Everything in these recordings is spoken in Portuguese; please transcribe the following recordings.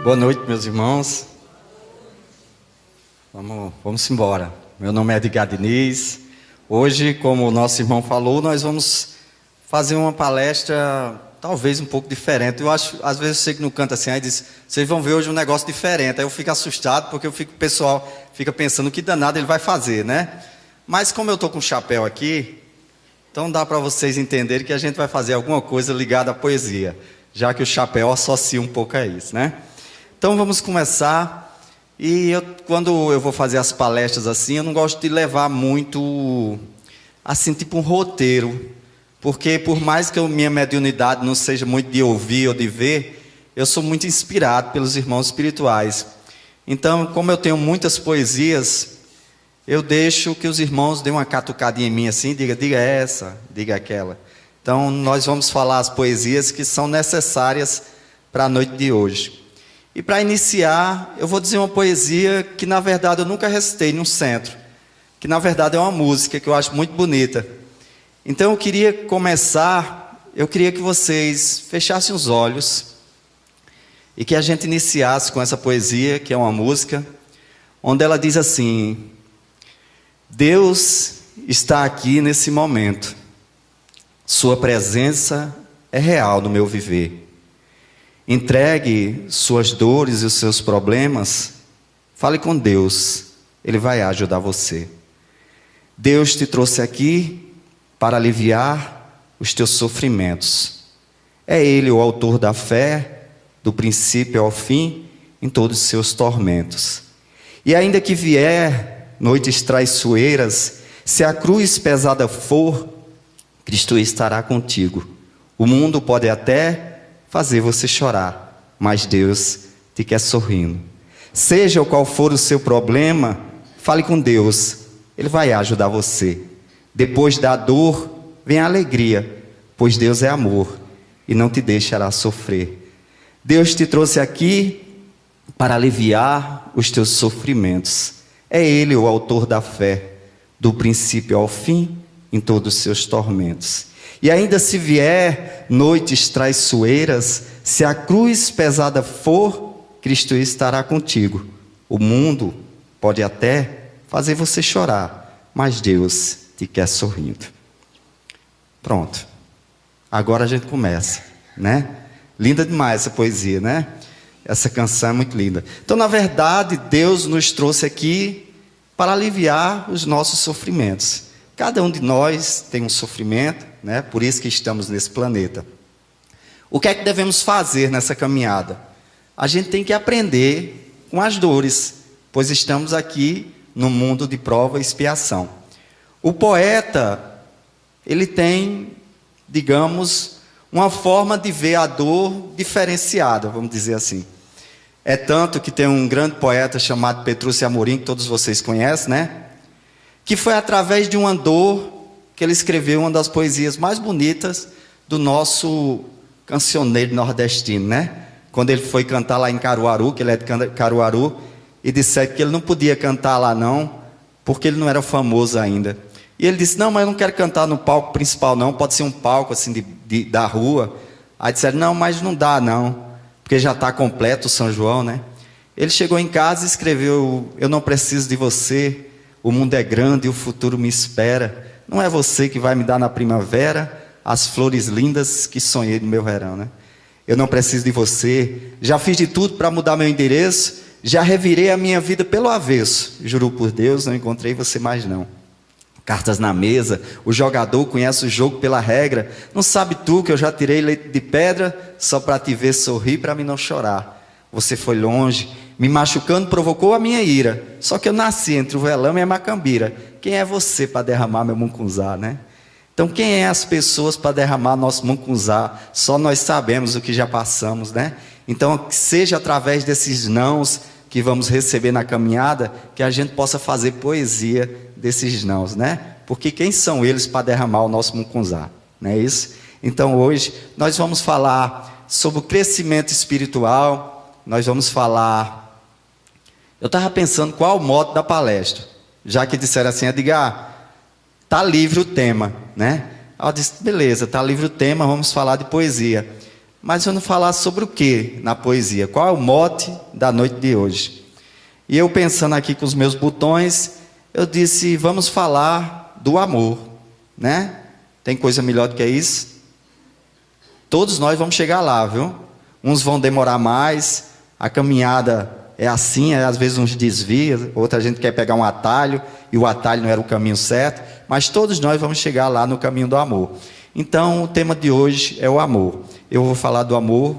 Boa noite, meus irmãos. Vamos embora. Meu nome é Edgar Diniz. Hoje, como o nosso irmão falou, nós vamos fazer uma palestra talvez um pouco diferente. Eu acho, às vezes eu sei que no canto assim, aí diz, vocês vão ver hoje um negócio diferente. Aí eu fico assustado porque o pessoal fica pensando que danado ele vai fazer, né? Mas como eu estou com o chapéu aqui, então dá para vocês entenderem que a gente vai fazer alguma coisa ligada à poesia, já que o chapéu associa um pouco a isso, né? Então vamos começar. E quando eu vou fazer as palestras assim, eu não gosto de levar muito, assim, tipo um roteiro. Porque por mais que minha mediunidade não seja muito de ouvir ou de ver, eu sou muito inspirado pelos irmãos espirituais. Então, como eu tenho muitas poesias, eu deixo que os irmãos dêem uma catucadinha em mim assim, diga essa, diga aquela. Então, nós vamos falar as poesias que são necessárias para a noite de hoje. E para iniciar, eu vou dizer uma poesia que na verdade eu nunca recitei num centro, que na verdade é uma música que eu acho muito bonita. Então eu queria que vocês fechassem os olhos e que a gente iniciasse com essa poesia, que é uma música, onde ela diz assim: Deus está aqui nesse momento, sua presença é real no meu viver. Entregue suas dores e os seus problemas, fale com Deus, Ele vai ajudar você. Deus te trouxe aqui para aliviar os teus sofrimentos. É Ele o autor da fé, do princípio ao fim, em todos os seus tormentos. E ainda que vier noites traiçoeiras, se a cruz pesada for, Cristo estará contigo. O mundo pode até fazer você chorar, mas Deus te quer sorrindo. Seja qual for o seu problema, fale com Deus, Ele vai ajudar você. Depois da dor, vem a alegria, pois Deus é amor e não te deixará sofrer. Deus te trouxe aqui para aliviar os teus sofrimentos. É Ele o autor da fé, do princípio ao fim, em todos os seus tormentos. E ainda se vier noites traiçoeiras, se a cruz pesada for, Cristo estará contigo. O mundo pode até fazer você chorar, mas Deus te quer sorrindo. Pronto. Agora a gente começa, né? Linda demais essa poesia, né? Essa canção é muito linda. Então, na verdade, Deus nos trouxe aqui para aliviar os nossos sofrimentos. Cada um de nós tem um sofrimento, né? Por isso que estamos nesse planeta. O que é que devemos fazer nessa caminhada? A gente tem que aprender com as dores, pois estamos aqui no mundo de prova e expiação. O poeta, ele tem, digamos, uma forma de ver a dor diferenciada, vamos dizer assim. É tanto que tem um grande poeta chamado Petrúcio Amorim, que todos vocês conhecem, né? Que foi através de uma dor que ele escreveu uma das poesias mais bonitas do nosso cancioneiro nordestino, né? Quando ele foi cantar lá em Caruaru, que ele é de Caruaru, e disseram que ele não podia cantar lá não, porque ele não era famoso ainda. E ele disse, não, mas eu não quero cantar no palco principal não, pode ser um palco assim da rua. Aí disseram, não, mas não dá não, porque já está completo o São João, né? Ele chegou em casa e escreveu, eu não preciso de você, o mundo é grande e o futuro me espera. Não é você que vai me dar na primavera as flores lindas que sonhei no meu verão, né? Eu não preciso de você. Já fiz de tudo para mudar meu endereço. Já revirei a minha vida pelo avesso. Juro por Deus, não encontrei você mais não. Cartas na mesa. O jogador conhece o jogo pela regra. Não sabe tu que eu já tirei leite de pedra só para te ver sorrir, para mim não chorar. Você foi longe, me machucando, provocou a minha ira. Só que eu nasci entre o velame e a macambira. Quem é você para derramar meu mucunzá, né? Então, quem é as pessoas para derramar nosso mucunzá? Só nós sabemos o que já passamos, né? Então, que seja através desses nãos que vamos receber na caminhada, que a gente possa fazer poesia desses nãos, né? Porque quem são eles para derramar o nosso mucunzá? Não é isso? Então, hoje, nós vamos falar sobre o crescimento espiritual. Nós vamos falar... Eu estava pensando qual o modo da palestra. Já que disseram assim, Edgar, está livre o tema, né? Eu disse, beleza, está livre o tema, vamos falar de poesia. Mas vamos falar sobre o que na poesia? Qual é o mote da noite de hoje? E eu pensando aqui com os meus botões, eu disse, vamos falar do amor, né? Tem coisa melhor do que isso? Todos nós vamos chegar lá, viu? Uns vão demorar mais, a caminhada é assim, às vezes uns desvia, outra gente quer pegar um atalho, e o atalho não era o caminho certo, mas todos nós vamos chegar lá no caminho do amor. Então, o tema de hoje é o amor. Eu vou falar do amor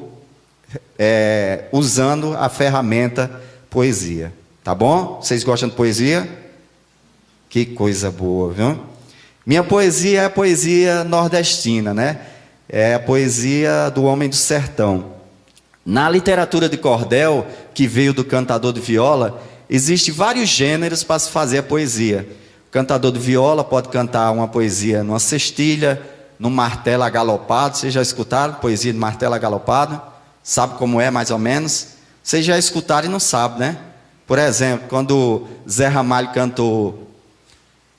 usando a ferramenta poesia, tá bom? Vocês gostam de poesia? Que coisa boa, viu? Minha poesia é a poesia nordestina, né? É a poesia do homem do sertão. Na literatura de cordel, que veio do cantador de viola, existem vários gêneros para se fazer a poesia. O cantador de viola pode cantar uma poesia numa cestilha, num martelo agalopado. Vocês já escutaram poesia de martelo agalopado? Sabe como é, mais ou menos? Vocês já escutaram e não sabem, né? Por exemplo, quando Zé Ramalho cantou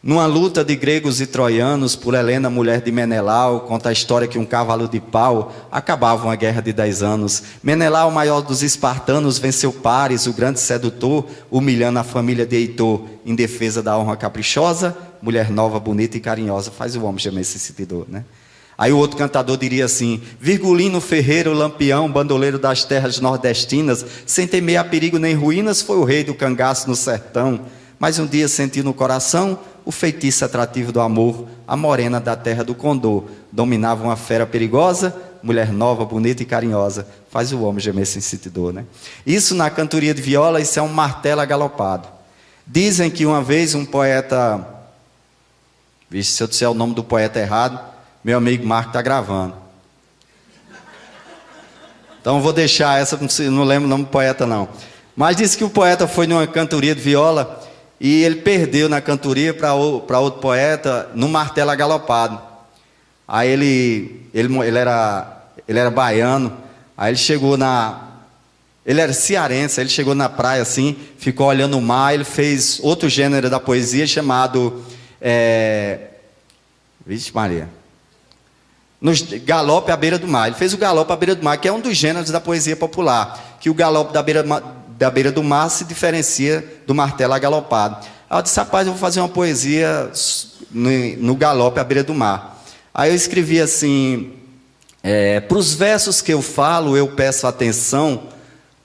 numa luta de gregos e troianos por Helena, mulher de Menelau, conta a história que um cavalo de pau acabava uma guerra de 10 anos. Menelau, o maior dos espartanos, venceu Paris, o grande sedutor, humilhando a família de Heitor em defesa da honra caprichosa. Mulher nova, bonita e carinhosa, faz o homem gemer esse sentidor, né? Aí o outro cantador diria assim: Virgulino Ferreiro, lampião, bandoleiro das terras nordestinas, sem temer a perigo nem ruínas, foi o rei do cangaço no sertão. Mas um dia sentiu no coração o feitiço atrativo do amor, a morena da terra do Condor. Dominava uma fera perigosa, mulher nova, bonita e carinhosa. Faz o homem gemer sem sentidor, né? Isso na cantoria de viola, isso é um martelo agalopado. Dizem que uma vez um poeta... Vixe, se eu disser o nome do poeta errado, meu amigo Marco está gravando. Então eu vou deixar essa, não lembro o nome do poeta não. Mas disse que o poeta foi numa cantoria de viola e ele perdeu na cantoria para outro poeta no martelo agalopado. Aí ele era baiano, aí ele chegou ele era cearense, aí ele chegou na praia assim, ficou olhando o mar, ele fez outro gênero da poesia chamado... Vixe Maria, galope à beira do mar. Ele fez o galope à beira do mar, que é um dos gêneros da poesia popular, que o galope da beira do mar se diferencia do martelo agalopado. Aí eu disse, rapaz, eu vou fazer uma poesia no galope à beira do mar. Aí eu escrevi assim, para os versos que eu falo, eu peço atenção,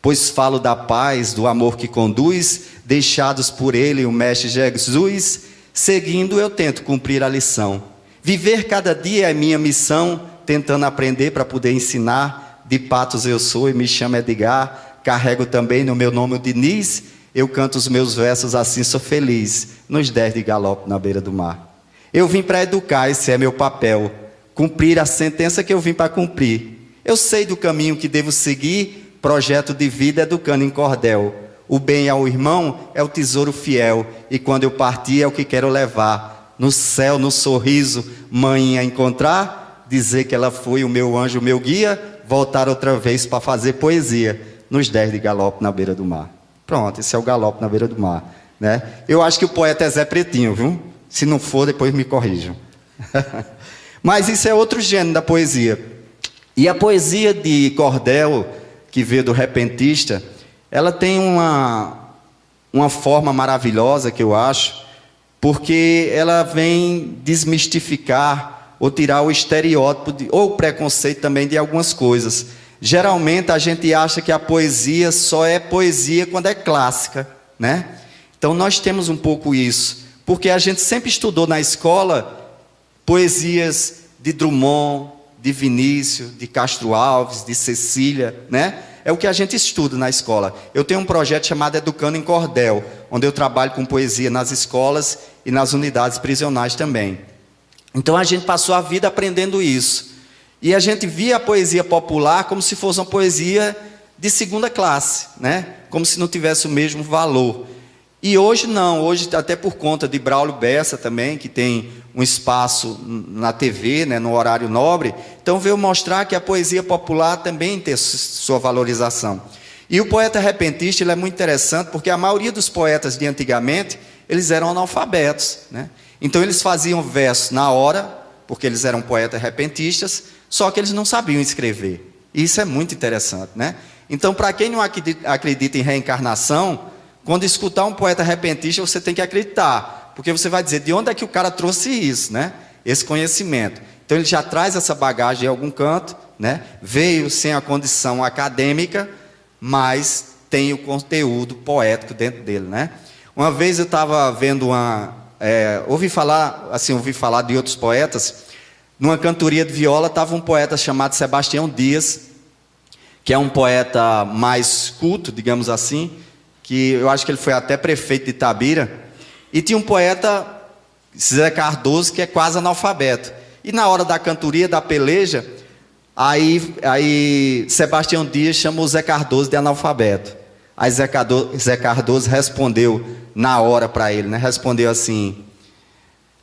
pois falo da paz, do amor que conduz, deixados por ele, o mestre Jesus. Seguindo, eu tento cumprir a lição. Viver cada dia é minha missão, tentando aprender para poder ensinar. De Patos eu sou e me chamo Edgar. Carrego também no meu nome o Diniz. Eu canto os meus versos assim, sou feliz. Nos 10 de galope na beira do mar. Eu vim para educar, esse é meu papel. Cumprir a sentença que eu vim para cumprir. Eu sei do caminho que devo seguir. Projeto de vida educando em cordel. O bem ao irmão é o tesouro fiel, e quando eu partir é o que quero levar. No céu, no sorriso, mãe a encontrar, dizer que ela foi o meu anjo, o meu guia, voltar outra vez para fazer poesia, nos 10 de galope na beira do mar. Pronto, esse é o galope na beira do mar, né? Eu acho que o poeta é Zé Pretinho, viu? Se não for, depois me corrijam. Mas isso é outro gênero da poesia. E a poesia de cordel, que veio do repentista, ela tem uma forma maravilhosa, que eu acho, porque ela vem desmistificar ou tirar o estereótipo ou o preconceito também de algumas coisas. Geralmente a gente acha que a poesia só é poesia quando é clássica, né? Então nós temos um pouco isso, porque a gente sempre estudou na escola poesias de Drummond, de Vinícius, de Castro Alves, de Cecília, né? É o que a gente estuda na escola. Eu tenho um projeto chamado Educando em Cordel, onde eu trabalho com poesia nas escolas e nas unidades prisionais também. Então a gente passou a vida aprendendo isso. E a gente via a poesia popular como se fosse uma poesia de segunda classe, né? Como se não tivesse o mesmo valor. E hoje não, hoje até por conta de Braulio Bessa também, que tem um espaço na TV, né, no horário nobre, então veio mostrar que a poesia popular também tem sua valorização. E o poeta repentista, ele é muito interessante, porque a maioria dos poetas de antigamente, eles eram analfabetos, né? Então eles faziam versos na hora, porque eles eram poetas repentistas, só que eles não sabiam escrever, E isso é muito interessante, né? Então, para quem não acredita em reencarnação, quando escutar um poeta repentista, você tem que acreditar, porque você vai dizer de onde é que o cara trouxe isso, né? Esse conhecimento. Então, ele já traz essa bagagem em algum canto, né? Veio sem a condição acadêmica, mas tem o conteúdo poético dentro dele, né? Uma vez eu estava vendo ouvi falar de outros poetas. Numa cantoria de viola estava um poeta chamado Sebastião Dias, que é um poeta mais culto, digamos assim, que eu acho que ele foi até prefeito de Itabira. E tinha um poeta, Zé Cardoso, que é quase analfabeto. E na hora da cantoria, da peleja, aí Sebastião Dias chamou Zé Cardoso de analfabeto. Aí Zé Cardoso respondeu na hora para ele, né? Respondeu assim: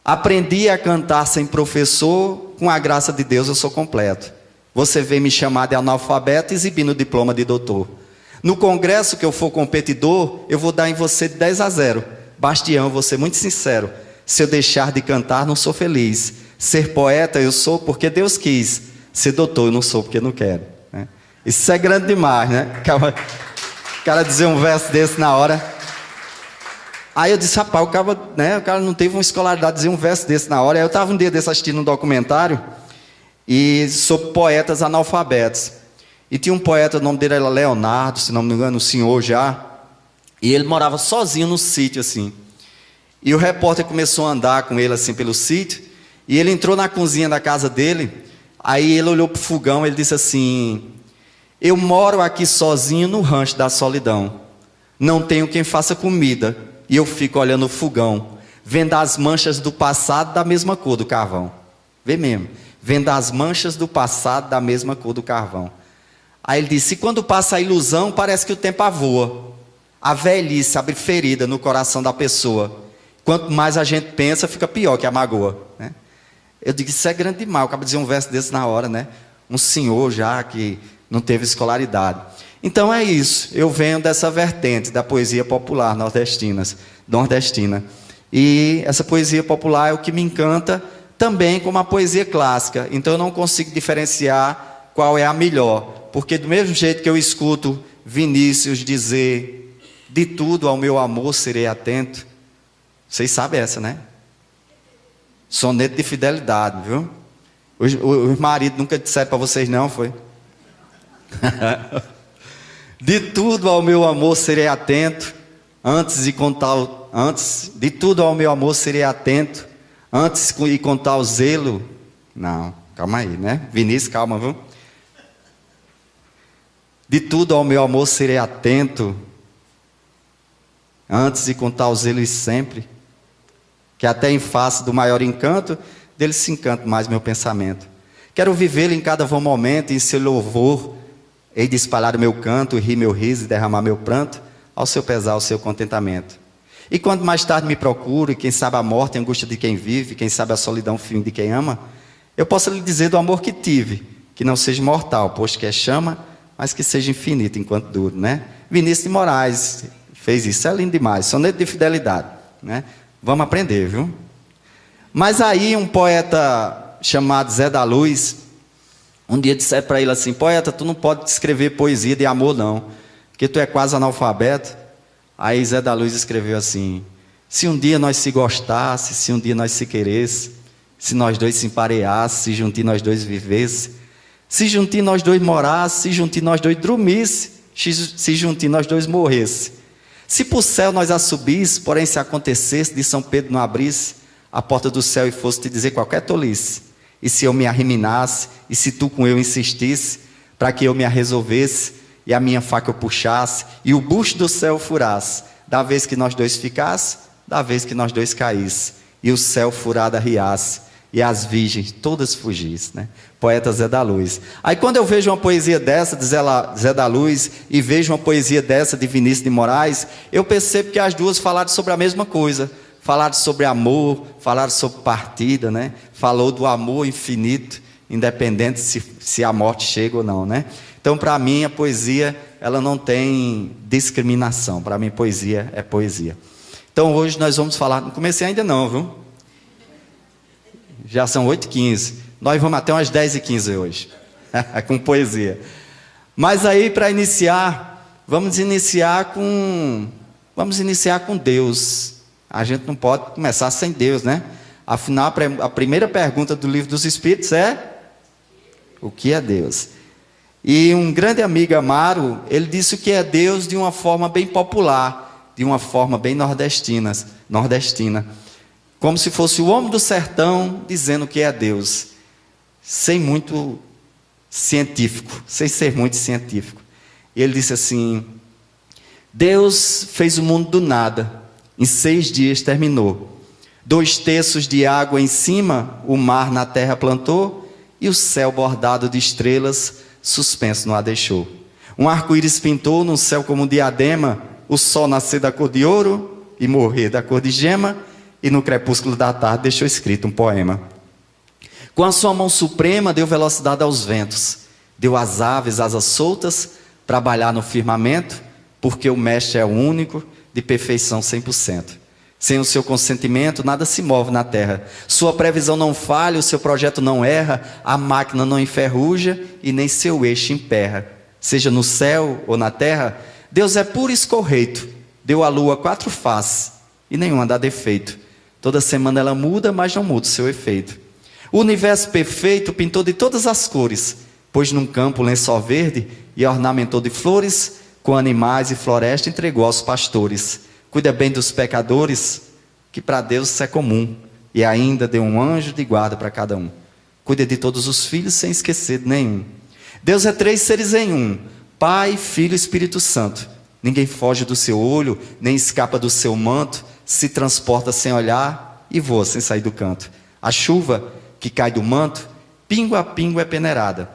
aprendi a cantar sem professor, com a graça de Deus eu sou completo. Você vem me chamar de analfabeto exibindo o diploma de doutor. No congresso que eu for competidor, eu vou dar em você de 10-0. Bastião, eu vou ser muito sincero. Se eu deixar de cantar, não sou feliz. Ser poeta eu sou porque Deus quis. Ser doutor eu não sou porque não quero, né? Isso é grande demais, né? O cara dizer um verso desse na hora. Aí eu disse, rapaz, o cara não teve uma escolaridade de dizer um verso desse na hora. Aí eu estava um dia desse assistindo um documentário sobre poetas analfabetos. E tinha um poeta, o nome dele era Leonardo, se não me engano, o senhor já. E ele morava sozinho no sítio, assim. E o repórter começou a andar com ele, assim, pelo sítio. E ele entrou na cozinha da casa dele. Aí ele olhou para o fogão, ele disse assim: eu moro aqui sozinho no rancho da solidão. Não tenho quem faça comida. E eu fico olhando o fogão, vendo as manchas do passado da mesma cor do carvão. Vê mesmo. Vendo as manchas do passado da mesma cor do carvão. Aí ele disse: e quando passa a ilusão, parece que o tempo avoa. A velhice abre ferida no coração da pessoa. Quanto mais a gente pensa, fica pior que a magoa, né? Eu digo, isso é grande demais. Eu acabo de dizer um verso desse na hora, né? Um senhor já que não teve escolaridade. Então é isso. Eu venho dessa vertente da poesia popular nordestina. E essa poesia popular é o que me encanta também como a poesia clássica. Então eu não consigo diferenciar qual é a melhor. Porque do mesmo jeito que eu escuto Vinícius dizer: de tudo ao meu amor serei atento. Vocês sabem essa, né? Soneto de fidelidade, viu? Os maridos nunca disseram para vocês não, foi? De tudo ao meu amor serei atento, de tudo ao meu amor serei atento, antes de contar o zelo. Não, calma aí, né? Vinícius, calma, viu? De tudo ao meu amor serei atento, antes de contar o zelo e sempre, que até em face do maior encanto, dele se encanta mais meu pensamento. Quero vivê-lo em cada bom momento, em seu louvor, hei de espalhar o meu canto, rir meu riso e derramar meu pranto, ao seu pesar, ao seu contentamento. E quando mais tarde me procuro, e quem sabe a morte, a angústia de quem vive, quem sabe a solidão, o fim de quem ama, eu posso lhe dizer do amor que tive, que não seja mortal, posto que é chama, mas que seja infinito enquanto duro, né? Vinícius de Moraes fez isso, é lindo demais, soneto de fidelidade, né? Vamos aprender, viu? Mas aí um poeta chamado Zé da Luz, um dia disse para ele assim: poeta, tu não pode escrever poesia de amor não, porque tu é quase analfabeto. Aí Zé da Luz escreveu assim: se um dia nós se gostasse, se um dia nós se queresse, se nós dois se empareasse, se juntinho nós dois vivesse, se juntinho nós dois morasse, se juntinho nós dois dormisse, se juntinho nós dois morresse, se pro céu nós a subisse, porém se acontecesse de São Pedro não abrisse a porta do céu e fosse te dizer qualquer tolice, e se eu me arriminasse, e se tu com eu insistisse, para que eu me resolvesse, e a minha faca eu puxasse, e o bucho do céu furasse, da vez que nós dois ficasse, da vez que nós dois caísse, e o céu furado arriasse, e as virgens todas fugissem, né? Poeta Zé da Luz. Aí quando eu vejo uma poesia dessa de Zé da Luz, e vejo uma poesia dessa de Vinícius de Moraes, eu percebo que as duas falaram sobre a mesma coisa. Falaram sobre amor, falaram sobre partida, né? Falou do amor infinito, independente se a morte chega ou não, né? Então, para mim, a poesia, ela não tem discriminação. Para mim, poesia é poesia. Então, hoje nós vamos falar... Não comecei ainda não, viu? Já são 8h15. Nós vamos até umas 10h15 hoje, com poesia. Mas aí, para iniciar, vamos iniciar com Deus. A gente não pode começar sem Deus, né? Afinal, a primeira pergunta do Livro dos Espíritos é: o que é Deus? E um grande amigo, Amaro, ele disse o que é Deus de uma forma bem popular, de uma forma bem nordestina, como se fosse o homem do sertão dizendo o que é Deus, sem ser muito científico. E ele disse assim: Deus fez o mundo do nada, em 6 dias terminou. 2 terços de água em cima, o mar na terra plantou, e o céu bordado de estrelas, suspenso no ar deixou. Um arco-íris pintou no céu como um diadema, o sol nascer da cor de ouro e morrer da cor de gema, e no crepúsculo da tarde deixou escrito um poema. Com a sua mão suprema deu velocidade aos ventos, deu às aves asas soltas para bailar no firmamento, porque o mestre é o único, de perfeição 100%. Sem o seu consentimento, nada se move na terra. Sua previsão não falha, o seu projeto não erra, a máquina não enferruja e nem seu eixo emperra. Seja no céu ou na terra, Deus é puro e escorreito. Deu à lua 4 faces e nenhuma dá defeito. Toda semana ela muda, mas não muda o seu efeito. O universo perfeito pintou de todas as cores, pôs num campo lençol verde e ornamentou de flores, com animais e floresta entregou aos pastores. Cuida bem dos pecadores, que para Deus isso é comum, e ainda deu um anjo de guarda para cada um. Cuida de todos os filhos sem esquecer de nenhum. Deus é 3 seres em um, Pai, Filho e Espírito Santo. Ninguém foge do seu olho, nem escapa do seu manto, se transporta sem olhar e voa sem sair do canto. A chuva que cai do manto, pingo a pingo é peneirada.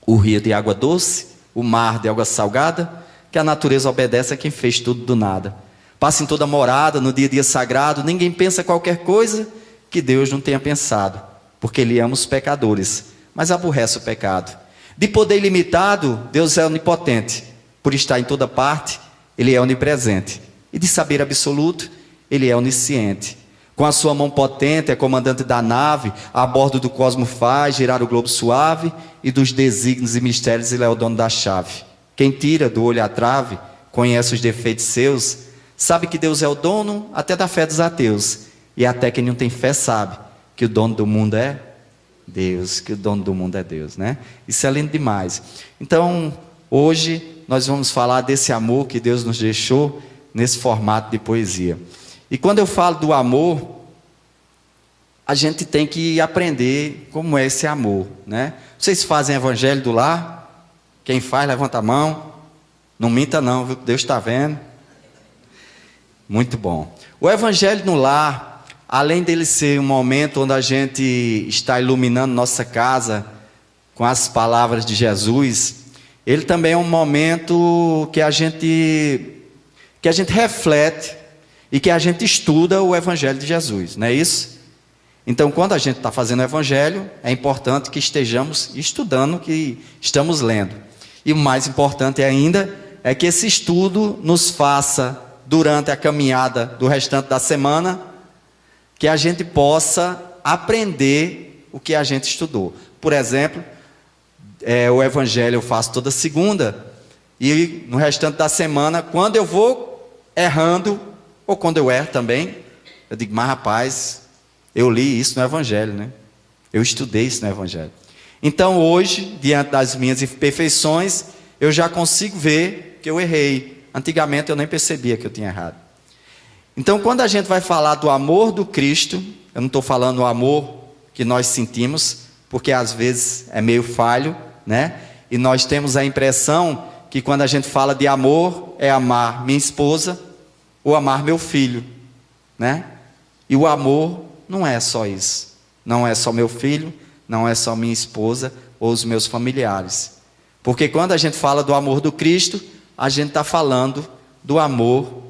O rio de água doce, o mar de água salgada, que a natureza obedece a quem fez tudo do nada. Passa em toda morada, no dia a dia sagrado, ninguém pensa qualquer coisa que Deus não tenha pensado, porque Ele ama os pecadores, mas aborrece o pecado. De poder ilimitado, Deus é onipotente, por estar em toda parte, Ele é onipresente, e de saber absoluto, Ele é onisciente. Com a sua mão potente, é comandante da nave, a bordo do cosmo faz girar o globo suave, e dos desígnios e mistérios Ele é o dono da chave. Quem tira do olho a trave, conhece os defeitos seus, sabe que Deus é o dono até da fé dos ateus. E até quem não tem fé sabe que o dono do mundo é Deus. Que o dono do mundo é Deus, né? Isso é lindo demais. Então, hoje nós vamos falar desse amor que Deus nos deixou nesse formato de poesia. E quando eu falo do amor, a gente tem que aprender como é esse amor, né? Vocês fazem evangelho do lar? Quem faz, levanta a mão. Não minta não, viu? Deus está vendo. Muito bom. O evangelho no lar, além dele ser um momento onde a gente está iluminando nossa casa com as palavras de Jesus, ele também é um momento que a gente reflete e que a gente estuda o evangelho de Jesus, não é isso? Então, quando a gente está fazendo o evangelho, é importante que estejamos estudando o que estamos lendo. E o mais importante ainda é que esse estudo nos faça, durante a caminhada do restante da semana, que a gente possa aprender o que a gente estudou. Por exemplo, o evangelho eu faço toda segunda, e no restante da semana, quando eu vou errando, ou quando eu erro também, eu digo: mas rapaz, eu li isso no evangelho, né? Eu estudei isso no evangelho. Então hoje, diante das minhas imperfeições, eu já consigo ver que eu errei. Antigamente eu nem percebia que eu tinha errado. Então, quando a gente vai falar do amor do Cristo, eu não estou falando o amor que nós sentimos, porque às vezes é meio falho, né? E nós temos a impressão que quando a gente fala de amor, é amar minha esposa ou amar meu filho, né? E o amor não é só isso. Não é só meu filho, não é só minha esposa ou os meus familiares. Porque quando a gente fala do amor do Cristo, a gente está falando do amor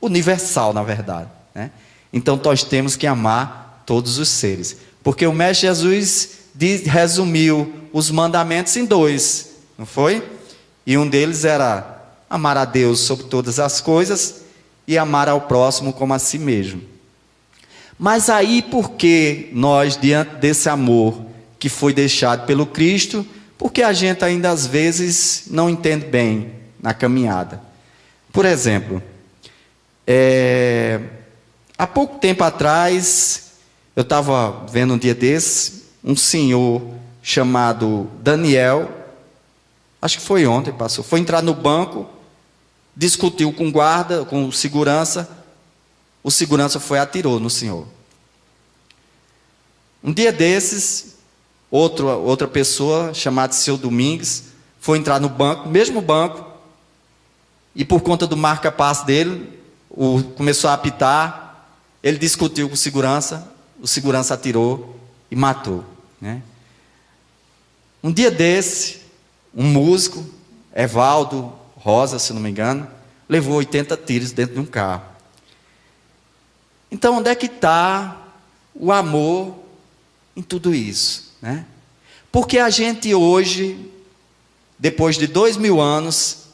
universal, na verdade, né? Então nós temos que amar todos os seres. Porque o Mestre Jesus resumiu os mandamentos em 2, não foi? E um deles era amar a Deus sobre todas as coisas e amar ao próximo como a si mesmo. Mas aí, por que nós, diante desse amor que foi deixado pelo Cristo, porque a gente ainda às vezes não entende bem na caminhada. Por exemplo, há pouco tempo atrás, eu estava vendo um dia desses, um senhor chamado Daniel, acho que foi ontem, passou, foi entrar no banco, discutiu com o guarda, com o segurança foi e atirou no senhor. Um dia desses, outra pessoa, chamada seu Domingues, foi entrar no banco, mesmo banco, e por conta do marca-passo dele, começou a apitar, ele discutiu com o segurança atirou e matou, né? Um dia desse, um músico, Evaldo Rosa, se não me engano, levou 80 tiros dentro de um carro. Então, onde é que está o amor em tudo isso, né? Porque a gente hoje, depois de 2000 anos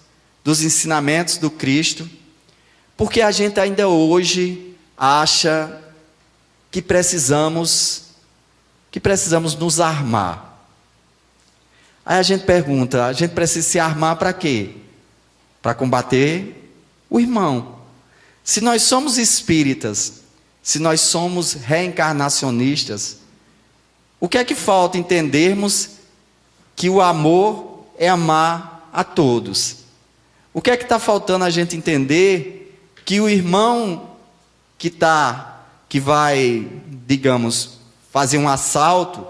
dos ensinamentos do Cristo, porque a gente ainda hoje acha que precisamos nos armar. Aí a gente pergunta, a gente precisa se armar para quê? Para combater o irmão. Se nós somos espíritas, se nós somos reencarnacionistas, o que é que falta entendermos que o amor é amar a todos? O que é que está faltando a gente entender que o irmão que vai, digamos, fazer um assalto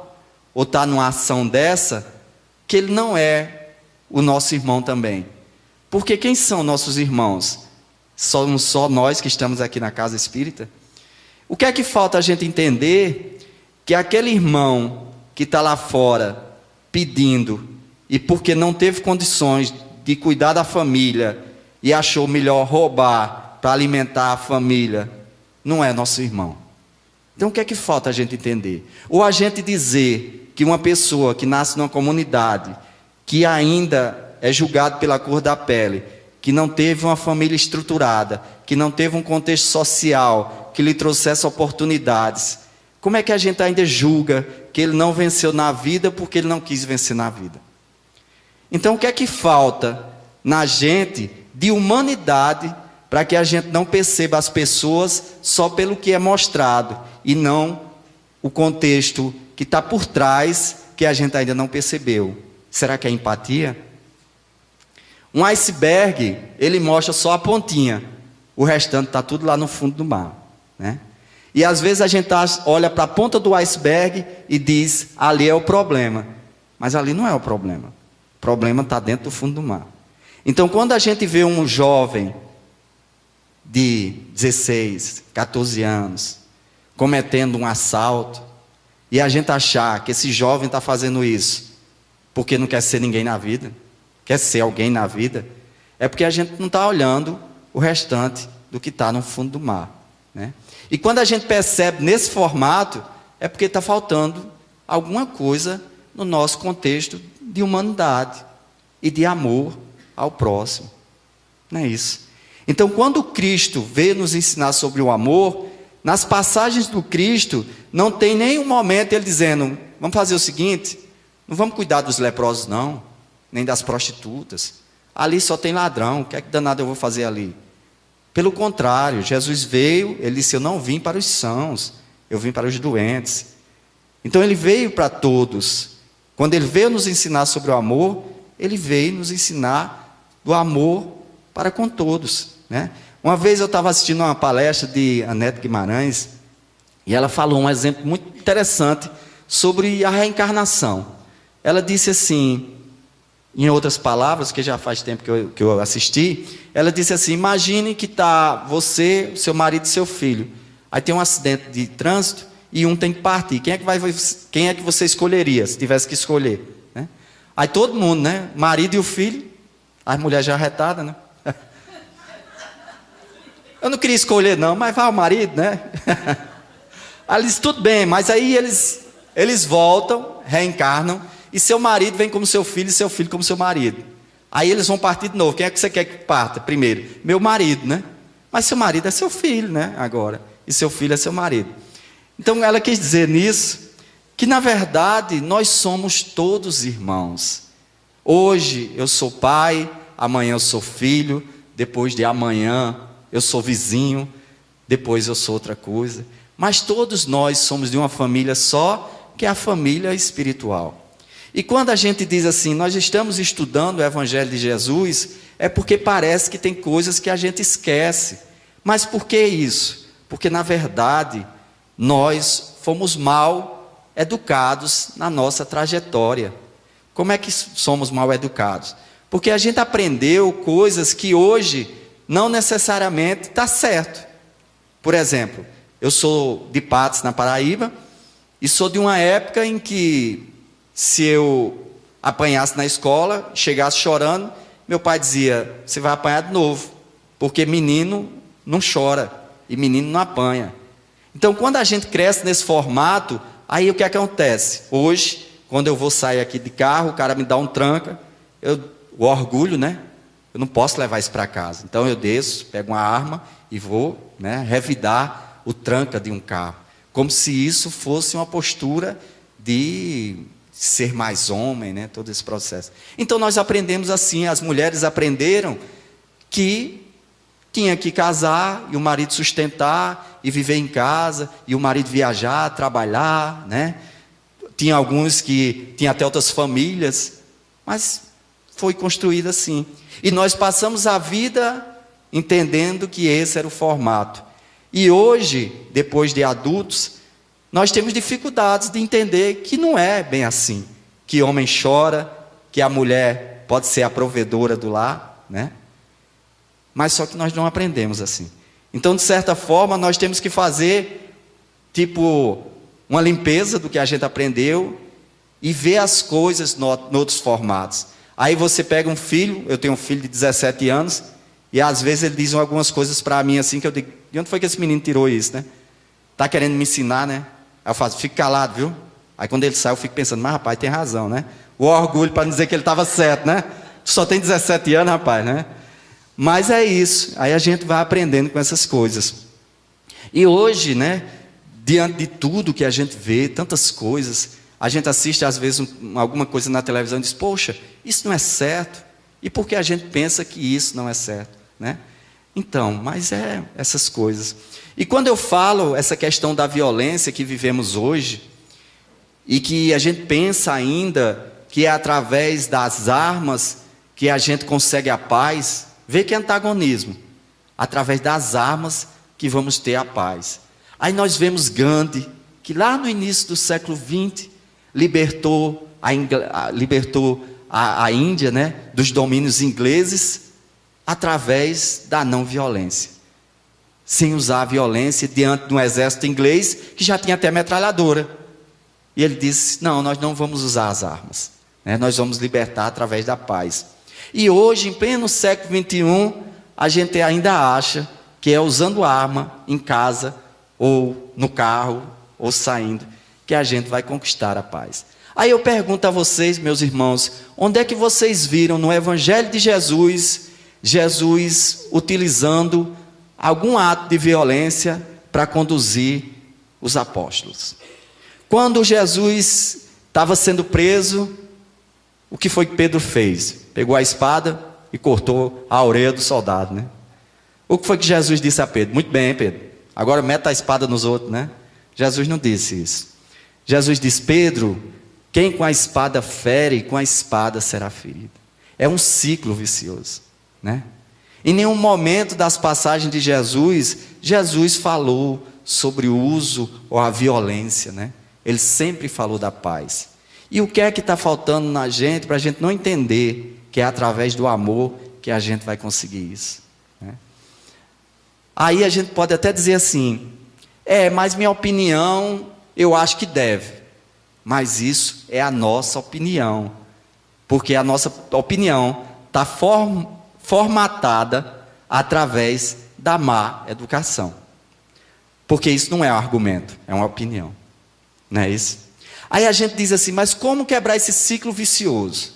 ou está numa ação dessa, que ele não é o nosso irmão também? Porque quem são nossos irmãos? Somos só nós que estamos aqui na casa espírita? O que é que falta a gente entender? Que aquele irmão que está lá fora pedindo, e porque não teve condições de cuidar da família, e achou melhor roubar para alimentar a família, não é nosso irmão. Então o que é que falta a gente entender? Ou a gente dizer que uma pessoa que nasce numa comunidade, que ainda é julgado pela cor da pele, que não teve uma família estruturada, que não teve um contexto social, que lhe trouxesse oportunidades, como é que a gente ainda julga que ele não venceu na vida porque ele não quis vencer na vida? Então o que é que falta na gente de humanidade para que a gente não perceba as pessoas só pelo que é mostrado e não o contexto que está por trás que a gente ainda não percebeu? Será que é empatia? Um iceberg, ele mostra só a pontinha, o restante está tudo lá no fundo do mar, né? E às vezes a gente olha para a ponta do iceberg e diz, ali é o problema. Mas ali não é o problema. O problema está dentro do fundo do mar. Então quando a gente vê um jovem de 16, 14 anos, cometendo um assalto, e a gente achar que esse jovem está fazendo isso porque não quer ser ninguém na vida, quer ser alguém na vida, é porque a gente não está olhando o restante do que está no fundo do mar, né? E quando a gente percebe nesse formato, é porque está faltando alguma coisa no nosso contexto de humanidade e de amor ao próximo. Não é isso? Então, quando Cristo veio nos ensinar sobre o amor, nas passagens do Cristo, não tem nenhum momento ele dizendo, vamos fazer o seguinte, não vamos cuidar dos leprosos não, nem das prostitutas. Ali só tem ladrão, o que é que danado eu vou fazer ali? Pelo contrário, Jesus veio, ele disse, eu não vim para os sãos, eu vim para os doentes. Então ele veio para todos. Quando ele veio nos ensinar sobre o amor, ele veio nos ensinar do amor para com todos, né? Uma vez eu estava assistindo uma palestra de Anete Guimarães, e ela falou um exemplo muito interessante sobre a reencarnação. Ela disse assim, em outras palavras, que já faz tempo que eu assisti, ela disse assim, imagine que está você, seu marido e seu filho. Aí tem um acidente de trânsito e um tem que partir. Quem é que você escolheria, se tivesse que escolher, né? Aí todo mundo, né? Marido e o filho, as mulheres já arretadas, né? Eu não queria escolher não, mas vai o marido, né? Aí eles, tudo bem, mas aí eles voltam, reencarnam, e seu marido vem como seu filho, e seu filho como seu marido. Aí eles vão partir de novo. Quem é que você quer que parta primeiro? Meu marido, né? Mas seu marido é seu filho, né? Agora. E seu filho é seu marido. Então ela quis dizer nisso, que na verdade nós somos todos irmãos. Hoje eu sou pai, amanhã eu sou filho, depois de amanhã eu sou vizinho, depois eu sou outra coisa. Mas todos nós somos de uma família só, que é a família espiritual. E quando a gente diz assim, nós estamos estudando o Evangelho de Jesus, é porque parece que tem coisas que a gente esquece. Mas por que isso? Porque na verdade, nós fomos mal educados na nossa trajetória. Como é que somos mal educados? Porque a gente aprendeu coisas que hoje não necessariamente está certo. Por exemplo, eu sou de Patos, na Paraíba, e sou de uma época em que, se eu apanhasse na escola, chegasse chorando, meu pai dizia, você vai apanhar de novo, porque menino não chora, e menino não apanha. Então, quando a gente cresce nesse formato, aí o que acontece? Hoje, quando eu vou sair aqui de carro, o cara me dá um tranca, o orgulho, né? Eu não posso levar isso para casa. Então eu desço, pego uma arma e vou, né, revidar o tranca de um carro. Como se isso fosse uma postura de ser mais homem, né? Todo esse processo. Então nós aprendemos assim, as mulheres aprenderam que tinha que casar e o marido sustentar e viver em casa, e o marido viajar, trabalhar, né? Tinha alguns que tinham até outras famílias, mas foi construído assim. E nós passamos a vida entendendo que esse era o formato. E hoje, depois de adultos, nós temos dificuldades de entender que não é bem assim. Que homem chora, que a mulher pode ser a provedora do lar, né? Mas só que nós não aprendemos assim. Então, de certa forma, nós temos que fazer, tipo, uma limpeza do que a gente aprendeu e ver as coisas em outros formatos. Aí você pega um filho, eu tenho um filho de 17 anos, e às vezes ele diz algumas coisas para mim assim, que eu digo, de onde foi que esse menino tirou isso, né? Está querendo me ensinar, né? Aí eu faço, fica calado, viu? Aí quando ele sai, eu fico pensando, mas rapaz, tem razão, né? O orgulho para dizer que ele estava certo, né? Tu só tem 17 anos, rapaz, né? Mas é isso, aí a gente vai aprendendo com essas coisas. E hoje, né, diante de tudo que a gente vê, tantas coisas, a gente assiste às vezes alguma coisa na televisão e diz, poxa, isso não é certo. E por que a gente pensa que isso não é certo, né? Então, mas é essas coisas. E quando eu falo essa questão da violência que vivemos hoje, e que a gente pensa ainda que é através das armas que a gente consegue a paz, vê que é antagonismo. Através das armas que vamos ter a paz. Aí nós vemos Gandhi, que lá no início do século XX, libertou a Índia, né, dos domínios ingleses, através da não violência. Sem usar a violência diante de um exército inglês, que já tinha até metralhadora. E ele disse, não, nós não vamos usar as armas, né, nós vamos libertar através da paz. E hoje, em pleno século XXI, a gente ainda acha que é usando arma em casa, ou no carro, ou saindo, que a gente vai conquistar a paz. Aí eu pergunto a vocês, meus irmãos, onde é que vocês viram no Evangelho de Jesus, Jesus utilizando algum ato de violência para conduzir os apóstolos? Quando Jesus estava sendo preso, o que foi que Pedro fez? Pegou a espada e cortou a orelha do soldado, né? O que foi que Jesus disse a Pedro? Muito bem, Pedro, agora meta a espada nos outros, né? Jesus não disse isso. Jesus disse, Pedro, quem com a espada fere, com a espada será ferido. É um ciclo vicioso, né? Em nenhum momento das passagens de Jesus, Jesus falou sobre o uso ou a violência, né? Ele sempre falou da paz. E o que é que está faltando na gente, para a gente não entender que é através do amor que a gente vai conseguir isso, né? Aí a gente pode até dizer assim, mas minha opinião, eu acho que deve. Mas isso é a nossa opinião, porque a nossa opinião está formatada através da má educação. Porque isso não é um argumento, é uma opinião, não é isso? Aí a gente diz assim, mas como quebrar esse ciclo vicioso?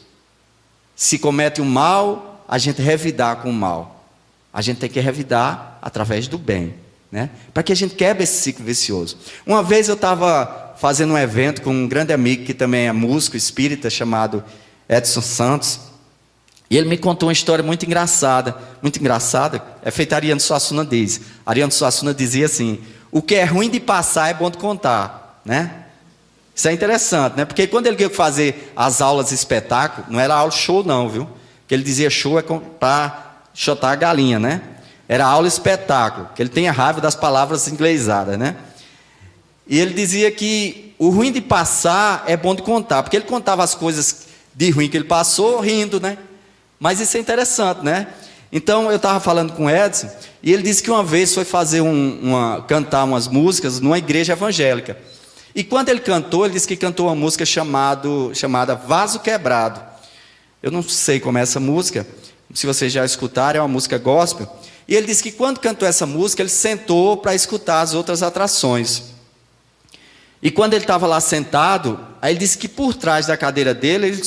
Se comete o mal, a gente revidar com o mal. A gente tem que revidar através do bem, né? Para que a gente quebre esse ciclo vicioso. Uma vez eu estava fazendo um evento com um grande amigo que também é músico espírita, chamado Edson Santos, e ele me contou uma história muito engraçada, é feita Ariano Suassuna diz. Ariano Suassuna dizia assim: o que é ruim de passar é bom de contar, né? Isso é interessante, né? Porque quando ele veio fazer as aulas de espetáculo, não era aula show não, viu? Que ele dizia show é para chotar a galinha, né? Era aula espetáculo, que ele tem a raiva das palavras inglesadas, né? E ele dizia que o ruim de passar é bom de contar, porque ele contava as coisas de ruim que ele passou rindo, né? Mas isso é interessante, né? Então eu estava falando com o Edson, e ele disse que uma vez foi fazer cantar umas músicas numa igreja evangélica. E quando ele cantou, ele disse que cantou uma música chamada Vaso Quebrado. Eu não sei como é essa música, se vocês já escutaram, é uma música gospel. E ele disse que quando cantou essa música, ele sentou para escutar as outras atrações. E quando ele estava lá sentado, aí ele disse que por trás da cadeira dele, ele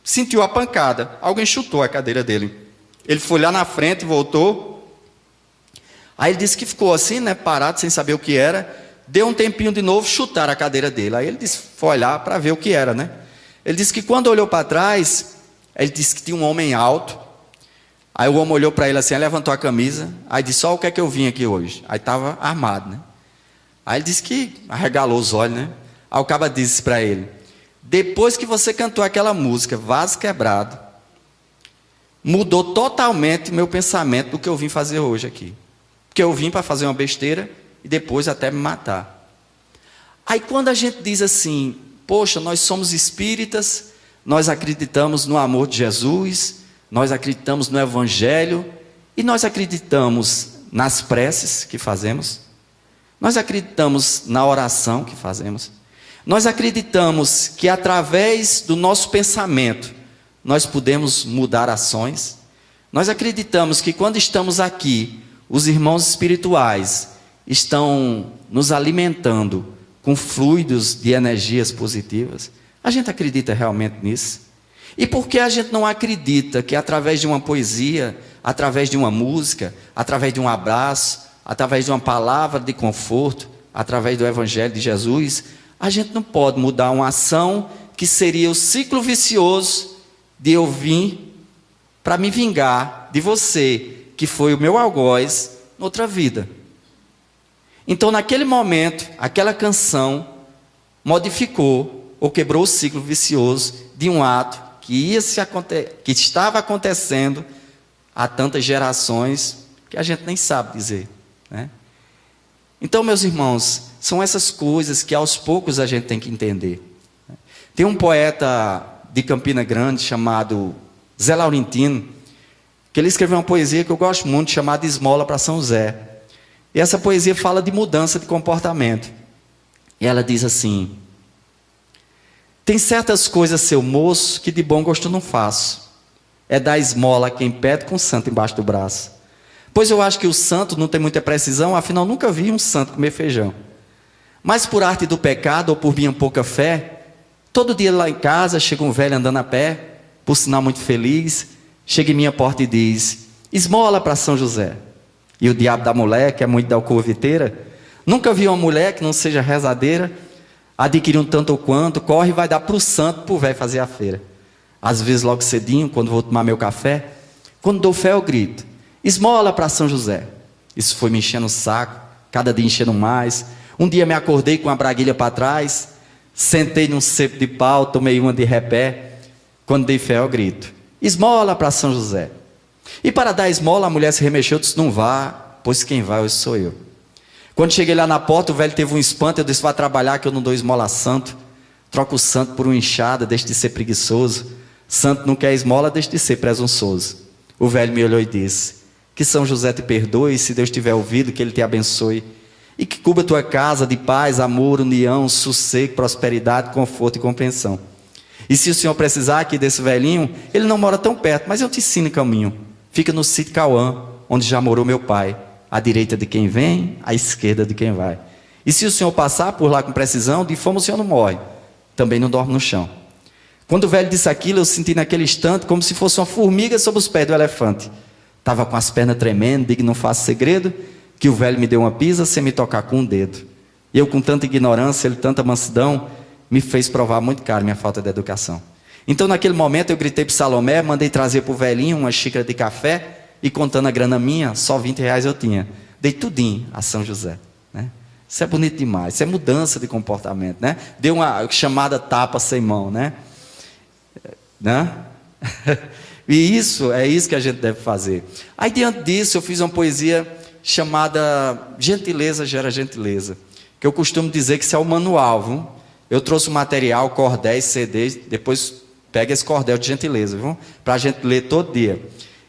sentiu a pancada. Alguém chutou a cadeira dele. Ele foi lá na frente e voltou. Aí ele disse que ficou assim, né, parado, sem saber o que era. Deu um tempinho de novo, chutaram a cadeira dele. Aí ele disse, foi olhar para ver o que era, né? Ele disse que quando olhou para trás, ele disse que tinha um homem alto. Aí o homem olhou para ele assim, aí levantou a camisa. Aí disse, o que é que eu vim aqui hoje? Aí estava armado, né? Aí ele disse que arregalou os olhos, né? Aí o caba disse para ele, depois que você cantou aquela música, Vaso Quebrado, mudou totalmente meu pensamento do que eu vim fazer hoje aqui. Porque eu vim para fazer uma besteira e depois até me matar. Aí quando a gente diz assim, poxa, nós somos espíritas, nós acreditamos no amor de Jesus, nós acreditamos no Evangelho, e nós acreditamos nas preces que fazemos, nós acreditamos na oração que fazemos, nós acreditamos que através do nosso pensamento, nós podemos mudar ações, nós acreditamos que quando estamos aqui, os irmãos espirituais estão nos alimentando com fluidos de energias positivas. A gente acredita realmente nisso? E por que a gente não acredita que através de uma poesia, através de uma música, através de um abraço, através de uma palavra de conforto, através do Evangelho de Jesus, a gente não pode mudar uma ação que seria o ciclo vicioso de eu vir para me vingar de você, que foi o meu algoz noutra vida. Então, naquele momento, aquela canção modificou ou quebrou o ciclo vicioso de um ato que estava acontecendo há tantas gerações que a gente nem sabe dizer, né? Então, meus irmãos, são essas coisas que aos poucos a gente tem que entender. Tem um poeta de Campina Grande chamado Zé Laurentino, que ele escreveu uma poesia que eu gosto muito, chamada Esmola para São José. E essa poesia fala de mudança de comportamento. E ela diz assim: tem certas coisas, seu moço, que de bom gosto não faço. É dar esmola a quem pede com o santo embaixo do braço. Pois eu acho que o santo não tem muita precisão, afinal nunca vi um santo comer feijão. Mas por arte do pecado ou por minha pouca fé, todo dia lá em casa chega um velho andando a pé, por sinal muito feliz, chega em minha porta e diz: esmola para São José. E o diabo da mulher, que é muito da alcoviteira, nunca viu uma mulher que não seja rezadeira, adquirir um tanto ou quanto, corre e vai dar para o santo, para o velho fazer a feira. Às vezes logo cedinho, quando vou tomar meu café, quando dou fé eu grito: esmola para São José. Isso foi me enchendo o saco, cada dia enchendo mais. Um dia me acordei com a braguilha para trás, sentei num cepo de pau, tomei uma de repé. Quando dei fé eu grito: esmola para São José. E para dar esmola a mulher se remexeu e disse: não vá, pois quem vai hoje sou eu. Quando cheguei lá na porta, o velho teve um espanto. Eu disse: vá trabalhar que eu não dou esmola a santo. Troca o santo por uma enxada, deixe de ser preguiçoso. Santo não quer esmola, deixe de ser presunçoso. O velho me olhou e disse: que São José te perdoe, se Deus tiver ouvido, que Ele te abençoe. E que cubra a tua casa de paz, amor, união, sossego, prosperidade, conforto e compreensão. E se o senhor precisar aqui desse velhinho, ele não mora tão perto, mas eu te ensino o caminho. Fica no sítio Cauã, onde já morou meu pai. À direita de quem vem, à esquerda de quem vai. E se o senhor passar por lá com precisão, de fome o senhor não morre, também não dorme no chão. Quando o velho disse aquilo, eu senti naquele instante como se fosse uma formiga sob os pés do elefante. Estava com as pernas tremendo, digo, não faço segredo, que o velho me deu uma pisa sem me tocar com um dedo. E eu, com tanta ignorância, ele tanta mansidão, me fez provar muito caro minha falta de educação. Então naquele momento eu gritei para Salomé, mandei trazer para o velhinho uma xícara de café, e contando a grana minha, só R$ 20 eu tinha. Dei tudinho a São José, né? Isso é bonito demais, isso é mudança de comportamento, né? Deu uma chamada tapa sem mão, né? E isso que a gente deve fazer. Aí diante disso eu fiz uma poesia chamada Gentileza Gera Gentileza, que eu costumo dizer que isso é o manual, viu? Eu trouxe o material, cordéis, CDs, depois pega esse cordel de gentileza, viu? Para a gente ler todo dia.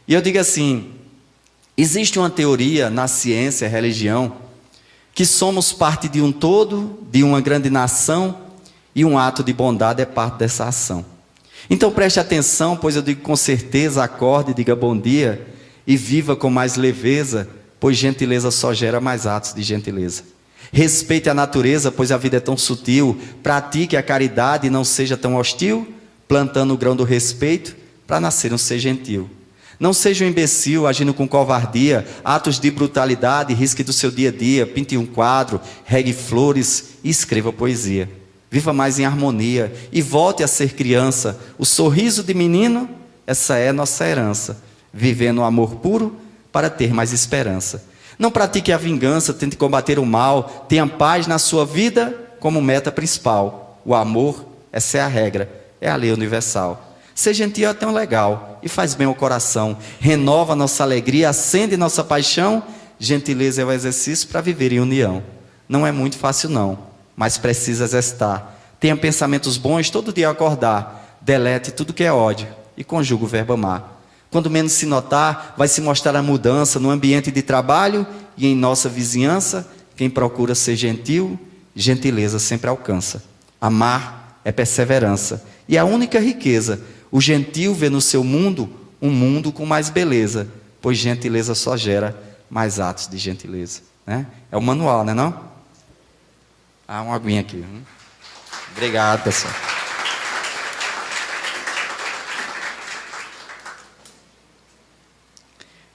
E eu digo assim, existe uma teoria na ciência, religião, que somos parte de um todo, de uma grande nação, e um ato de bondade é parte dessa ação. Então preste atenção, pois eu digo com certeza, acorde, diga bom dia, e viva com mais leveza, pois gentileza só gera mais atos de gentileza. Respeite a natureza, pois a vida é tão sutil, pratique a caridade e não seja tão hostil, plantando o grão do respeito, para nascer um ser gentil. Não seja um imbecil agindo com covardia, atos de brutalidade, risque do seu dia a dia, pinte um quadro, regue flores e escreva poesia. Viva mais em harmonia e volte a ser criança. O sorriso de menino, essa é nossa herança. Vivendo o amor puro para ter mais esperança. Não pratique a vingança, tente combater o mal, tenha paz na sua vida como meta principal. O amor, essa é a regra, é a lei universal. Ser gentil é tão legal e faz bem ao coração, renova nossa alegria, acende nossa paixão. Gentileza é o exercício para viver em união. Não é muito fácil não, mas precisa exercitar. Tenha pensamentos bons todo dia ao acordar, delete tudo que é ódio e conjuga o verbo amar. Quando menos se notar, vai se mostrar a mudança no ambiente de trabalho e em nossa vizinhança. Quem procura ser gentil, gentileza sempre alcança. Amar é perseverança e a única riqueza. O gentil vê no seu mundo um mundo com mais beleza, pois gentileza só gera mais atos de gentileza, né? É o manual, não é não? Uma aguinha aqui. Obrigado, pessoal.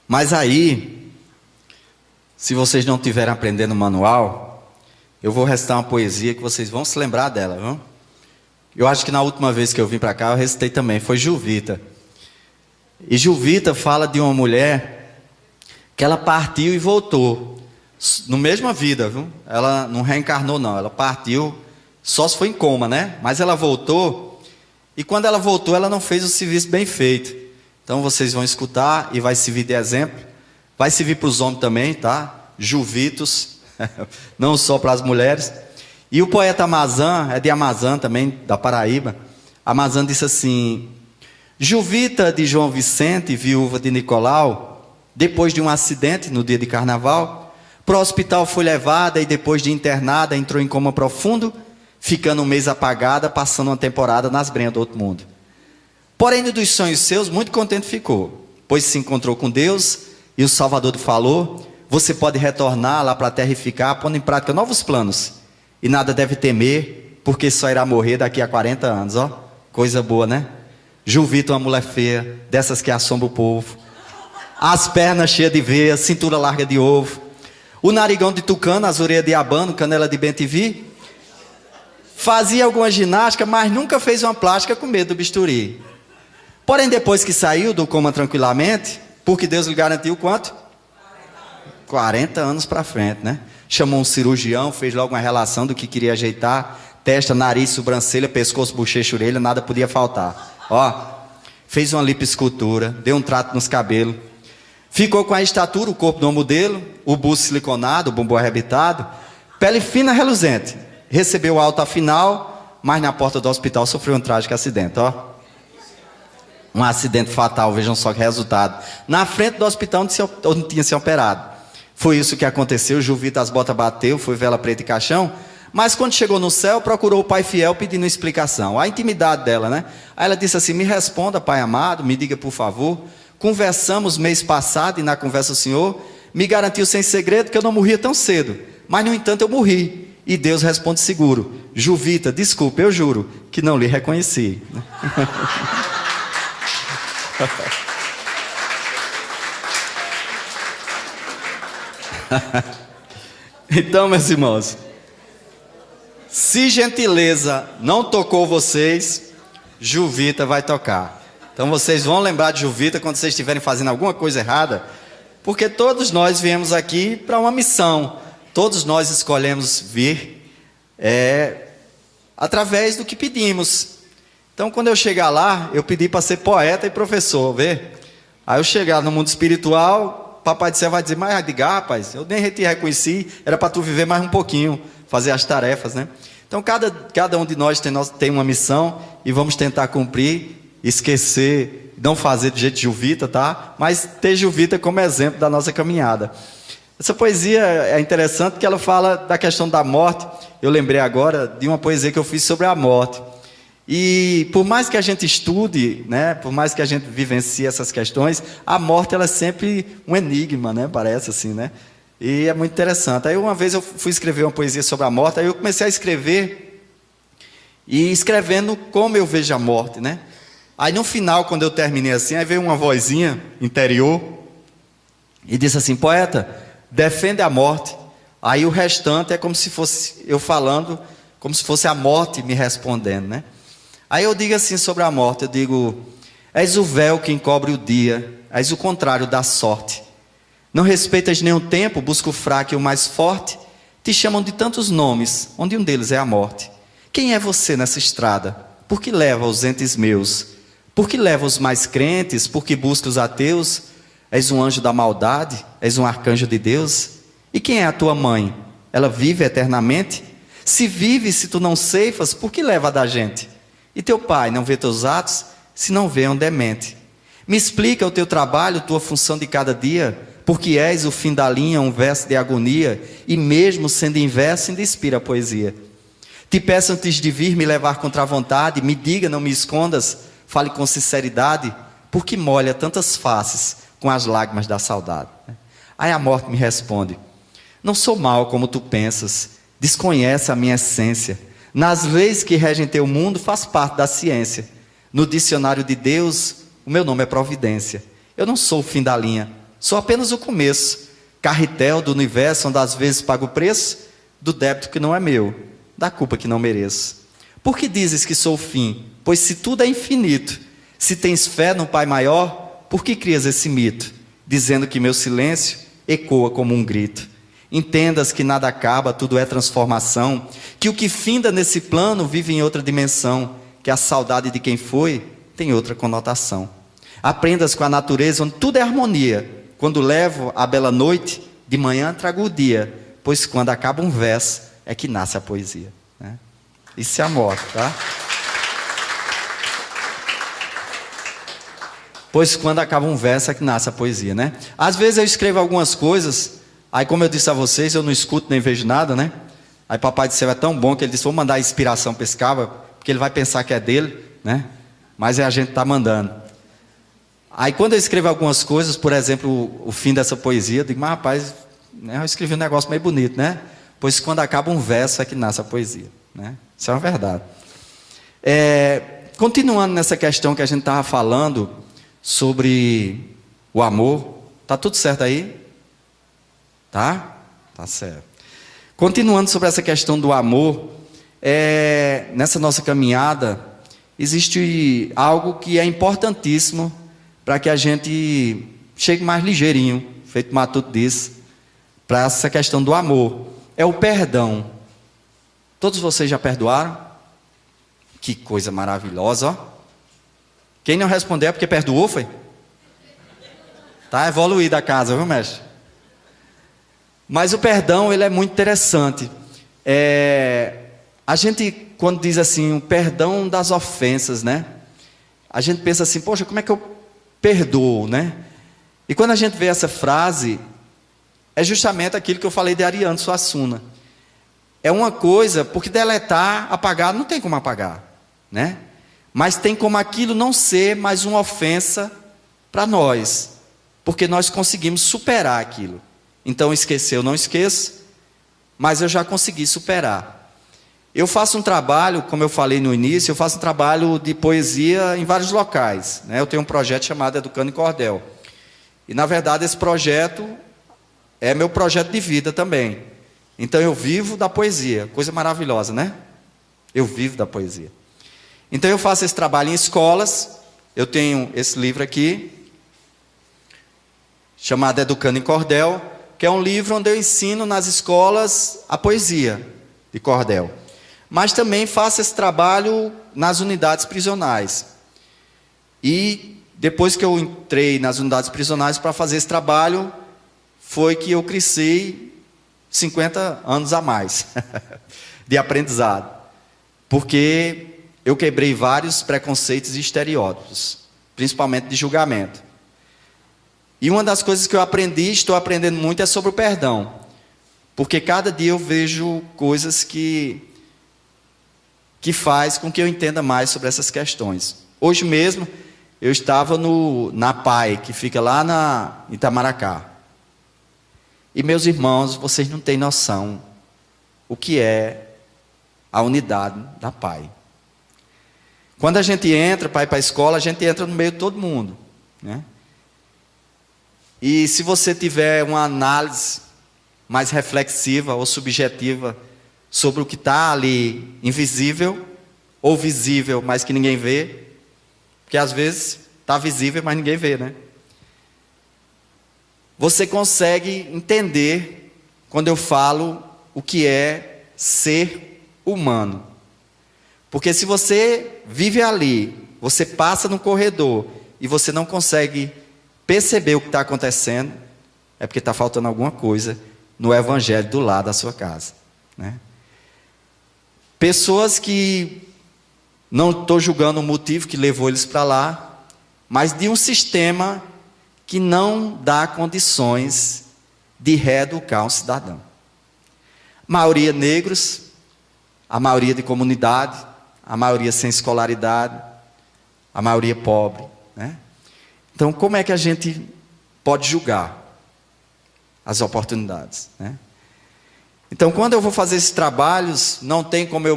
Mas aí, se vocês não estiverem aprendendo o manual, eu vou recitar uma poesia que vocês vão se lembrar dela, viu? Eu acho que na última vez que eu vim para cá, eu recitei também, foi Juvita. E Juvita fala de uma mulher que ela partiu e voltou, no mesma vida, viu? Ela não reencarnou não, ela partiu, só se foi em coma, né? Mas ela voltou, e quando ela voltou, ela não fez o serviço bem feito. Então vocês vão escutar e vai servir de exemplo. Vai servir para os homens também, tá? Juvitos, não só para as mulheres. E o poeta Amazã, é de Amazã também, da Paraíba. Amazã disse assim: Juvita de João Vicente, viúva de Nicolau, depois de um acidente no dia de carnaval, para o hospital foi levada e depois de internada entrou em coma profundo, ficando um mês apagada, passando uma temporada nas brenhas do outro mundo. Porém, dos sonhos seus, muito contente ficou, pois se encontrou com Deus e o Salvador falou: você pode retornar lá para a terra e ficar, pondo em prática novos planos. E nada deve temer, porque só irá morrer daqui a 40 anos, ó. Coisa boa, né? Juvita, uma mulher feia, dessas que assombra o povo. As pernas cheias de veia, cintura larga de ovo. O narigão de tucano, as orelhas de abano, canela de bentivi. Fazia alguma ginástica, mas nunca fez uma plástica com medo do bisturi. Porém, depois que saiu do coma tranquilamente, porque Deus lhe garantiu quanto? 40 anos para frente, né? Chamou um cirurgião, fez logo uma relação do que queria ajeitar. Testa, nariz, sobrancelha, pescoço, bochecha, orelha, nada podia faltar. Ó, fez uma lipoescultura, deu um trato nos cabelos. Ficou com a estatura, o corpo do modelo, o busto siliconado, o bumbum arrebitado, pele fina, reluzente. Recebeu alta final, mas na porta do hospital sofreu um trágico acidente, ó. Um acidente fatal, vejam só que resultado. Na frente do hospital onde tinha se operado. Foi isso que aconteceu, Juvita as botas bateu, foi vela preta e caixão. Mas quando chegou no céu, procurou o Pai Fiel pedindo explicação. A intimidade dela, né? Aí ela disse assim: me responda, Pai amado, me diga por favor. Conversamos mês passado e na conversa o Senhor me garantiu sem segredo que eu não morria tão cedo. Mas no entanto eu morri. E Deus responde seguro: Juvita, desculpe, eu juro que não lhe reconheci. Então, meus irmãos, se gentileza não tocou vocês, Juvita vai tocar. Então vocês vão lembrar de Juvita quando vocês estiverem fazendo alguma coisa errada, porque todos nós viemos aqui para uma missão. Todos nós escolhemos vir através do que pedimos. Então quando eu chegar lá, eu pedi para ser poeta e professor, vê? Aí eu chegar no mundo espiritual, Papai do Céu vai dizer, mas diga, rapaz, eu nem te reconheci, era para tu viver mais um pouquinho, fazer as tarefas, né? Então cada um de nós tem uma missão e vamos tentar cumprir, esquecer, não fazer do jeito de Juvita, tá? Mas ter Juvita como exemplo da nossa caminhada. Essa poesia é interessante porque ela fala da questão da morte. Eu lembrei agora de uma poesia que eu fiz sobre a morte. E por mais que a gente estude, né, por mais que a gente vivencie essas questões, a morte ela é sempre um enigma, né, parece assim, né? E é muito interessante. Aí uma vez eu fui escrever uma poesia sobre a morte, aí eu comecei a escrever, e escrevendo como eu vejo a morte, né? Aí no final, quando eu terminei assim, aí veio uma vozinha interior, e disse assim, poeta, defende a morte. Aí o restante é como se fosse eu falando, como se fosse a morte me respondendo, né? Aí eu digo assim sobre a morte, eu digo, és o véu que encobre o dia, és o contrário da sorte. Não respeitas nem o tempo, busca o fraco e o mais forte. Te chamam de tantos nomes, onde um deles é a morte. Quem é você nessa estrada? Por que leva os entes meus? Por que leva os mais crentes? Por que busca os ateus? És um anjo da maldade? És um arcanjo de Deus? E quem é a tua mãe? Ela vive eternamente? Se vive, se tu não ceifas, por que leva da gente? E teu pai não vê teus atos, se não vê um demente? Me explica o teu trabalho, tua função de cada dia, porque és o fim da linha, um verso de agonia, e mesmo sendo em verso, ainda inspira a poesia. Te peço antes de vir me levar contra a vontade, me diga, não me escondas, fale com sinceridade, porque molha tantas faces com as lágrimas da saudade. Aí a morte me responde, não sou mal como tu pensas, desconhece a minha essência, nas leis que regem teu mundo faz parte da ciência, no dicionário de Deus, o meu nome é providência, eu não sou o fim da linha, sou apenas o começo, carretel do universo, onde às vezes pago o preço do débito que não é meu, da culpa que não mereço. Por que dizes que sou o fim? Pois se tudo é infinito, se tens fé no Pai maior, por que crias esse mito, dizendo que meu silêncio ecoa como um grito? Entendas que nada acaba, tudo é transformação, que o que finda nesse plano vive em outra dimensão, que a saudade de quem foi tem outra conotação. Aprendas com a natureza, onde tudo é harmonia. Quando levo a bela noite, de manhã trago o dia, pois quando acaba um verso, é que nasce a poesia, né? Isso é a morte, tá? Pois quando acaba um verso, é que nasce a poesia, né? Às vezes eu escrevo algumas coisas, aí como eu disse a vocês, eu não escuto nem vejo nada, né? Aí Papai do Céu é tão bom que ele disse, vou mandar a inspiração para esse cabra, porque ele vai pensar que é dele, né? Mas é a gente que está mandando. Aí quando eu escrevo algumas coisas, por exemplo, o fim dessa poesia, eu digo, mas rapaz, né, eu escrevi um negócio meio bonito, né? Pois quando acaba um verso é que nasce a poesia, né? Isso é uma verdade. Continuando nessa questão que a gente estava falando sobre o amor, tá tudo certo aí? Tá? Tá certo. Continuando sobre essa questão do amor, nessa nossa caminhada, existe algo que é importantíssimo para que a gente chegue mais ligeirinho, feito o Matuto disse, para essa questão do amor. É o perdão. Todos vocês já perdoaram? Que coisa maravilhosa, ó. Quem não responder é porque perdoou, foi? Tá evoluída a casa, viu, mestre? Mas o perdão, ele é muito interessante. A gente, quando diz assim, o perdão das ofensas, né? A gente pensa assim, poxa, como é que eu perdoo, né? E quando a gente vê essa frase, é justamente aquilo que eu falei de Ariano Suassuna. É uma coisa, porque deletar, apagar, não tem como apagar, né? Mas tem como aquilo não ser mais uma ofensa para nós, porque nós conseguimos superar aquilo. Então esquecer eu não esqueço, mas eu já consegui superar. Eu faço um trabalho, como eu falei no início, eu faço um trabalho de poesia em vários locais, né? Eu tenho um projeto chamado Educando em Cordel. E na verdade esse projeto é meu projeto de vida também. Então eu vivo da poesia, coisa maravilhosa, né? Eu vivo da poesia. Então eu faço esse trabalho em escolas. Eu tenho esse livro aqui, chamado Educando em Cordel, que é um livro onde eu ensino nas escolas a poesia de cordel. Mas também faço esse trabalho nas unidades prisionais. E depois que eu entrei nas unidades prisionais para fazer esse trabalho, foi que eu cresci 50 anos a mais de aprendizado. Porque eu quebrei vários preconceitos e estereótipos, principalmente de julgamento. E uma das coisas que eu aprendi, estou aprendendo muito, é sobre o perdão. Porque cada dia eu vejo coisas que faz com que eu entenda mais sobre essas questões. Hoje mesmo, eu estava na PAI, que fica lá em Itamaracá. E meus irmãos, vocês não têm noção o que é a unidade da PAI. Quando a gente entra para ir para a escola, a gente entra no meio de todo mundo, né? E se você tiver uma análise mais reflexiva ou subjetiva sobre o que está ali invisível ou visível, mas que ninguém vê, porque às vezes está visível, mas ninguém vê, né? Você consegue entender quando eu falo o que é ser humano. Porque se você vive ali, você passa no corredor e você não consegue perceber o que está acontecendo, é porque está faltando alguma coisa no evangelho do lado da sua casa, né? Pessoas que, não estou julgando o motivo que levou eles para lá, mas de um sistema que não dá condições de reeducar um cidadão. A maioria negros, a maioria de comunidade, a maioria sem escolaridade, a maioria pobre, né? Então, como é que a gente pode julgar as oportunidades, né? Então, quando eu vou fazer esses trabalhos, não tem como eu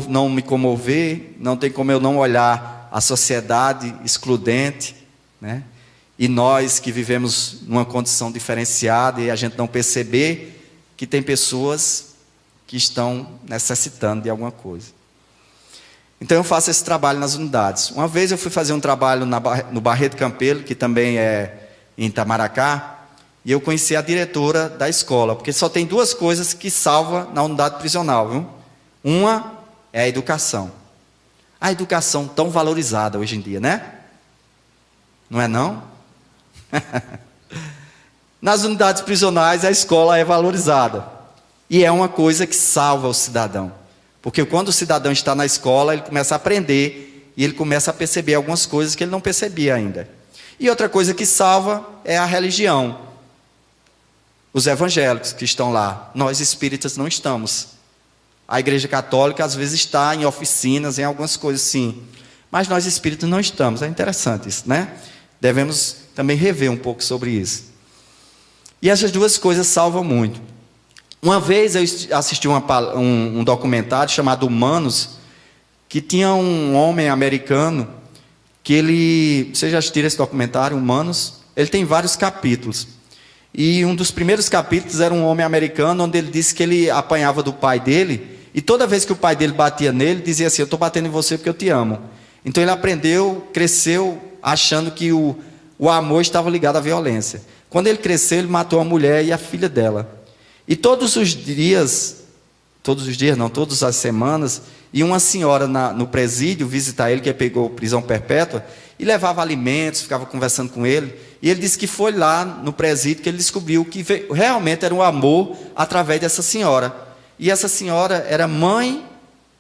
não me comover, não tem como eu não olhar a sociedade excludente, né? E nós que vivemos numa condição diferenciada e a gente não perceber que tem pessoas que estão necessitando de alguma coisa. Então eu faço esse trabalho nas unidades. Uma vez eu fui fazer um trabalho no Barreto Campelo, que também é em Itamaracá, e eu conheci a diretora da escola, porque só tem duas coisas que salva na unidade prisional, viu? Uma é a educação. A educação tão valorizada hoje em dia, né? Não é não? Nas unidades prisionais a escola é valorizada. E é uma coisa que salva o cidadão. Porque quando o cidadão está na escola, ele começa a aprender e ele começa a perceber algumas coisas que ele não percebia ainda. E outra coisa que salva é a religião. Os evangélicos que estão lá, nós espíritas não estamos. A igreja católica às vezes está em oficinas, em algumas coisas sim. Mas nós espíritas não estamos. É interessante isso, né? Devemos também rever um pouco sobre isso. E essas duas coisas salvam muito. Uma vez eu assisti um documentário chamado Humanos, que tinha um homem americano, que ele... Vocês já assistiram esse documentário, Humanos? Ele tem vários capítulos. E um dos primeiros capítulos era um homem americano, onde ele disse que ele apanhava do pai dele, e toda vez que o pai dele batia nele, dizia assim: eu estou batendo em você porque eu te amo. Então ele aprendeu, cresceu, achando que o amor estava ligado à violência. Quando ele cresceu, ele matou a mulher e a filha dela. E todas as semanas, ia uma senhora no presídio visitar ele, que pegou prisão perpétua, e levava alimentos, ficava conversando com ele. E ele disse que foi lá no presídio que ele descobriu que realmente era um amor através dessa senhora. E essa senhora era mãe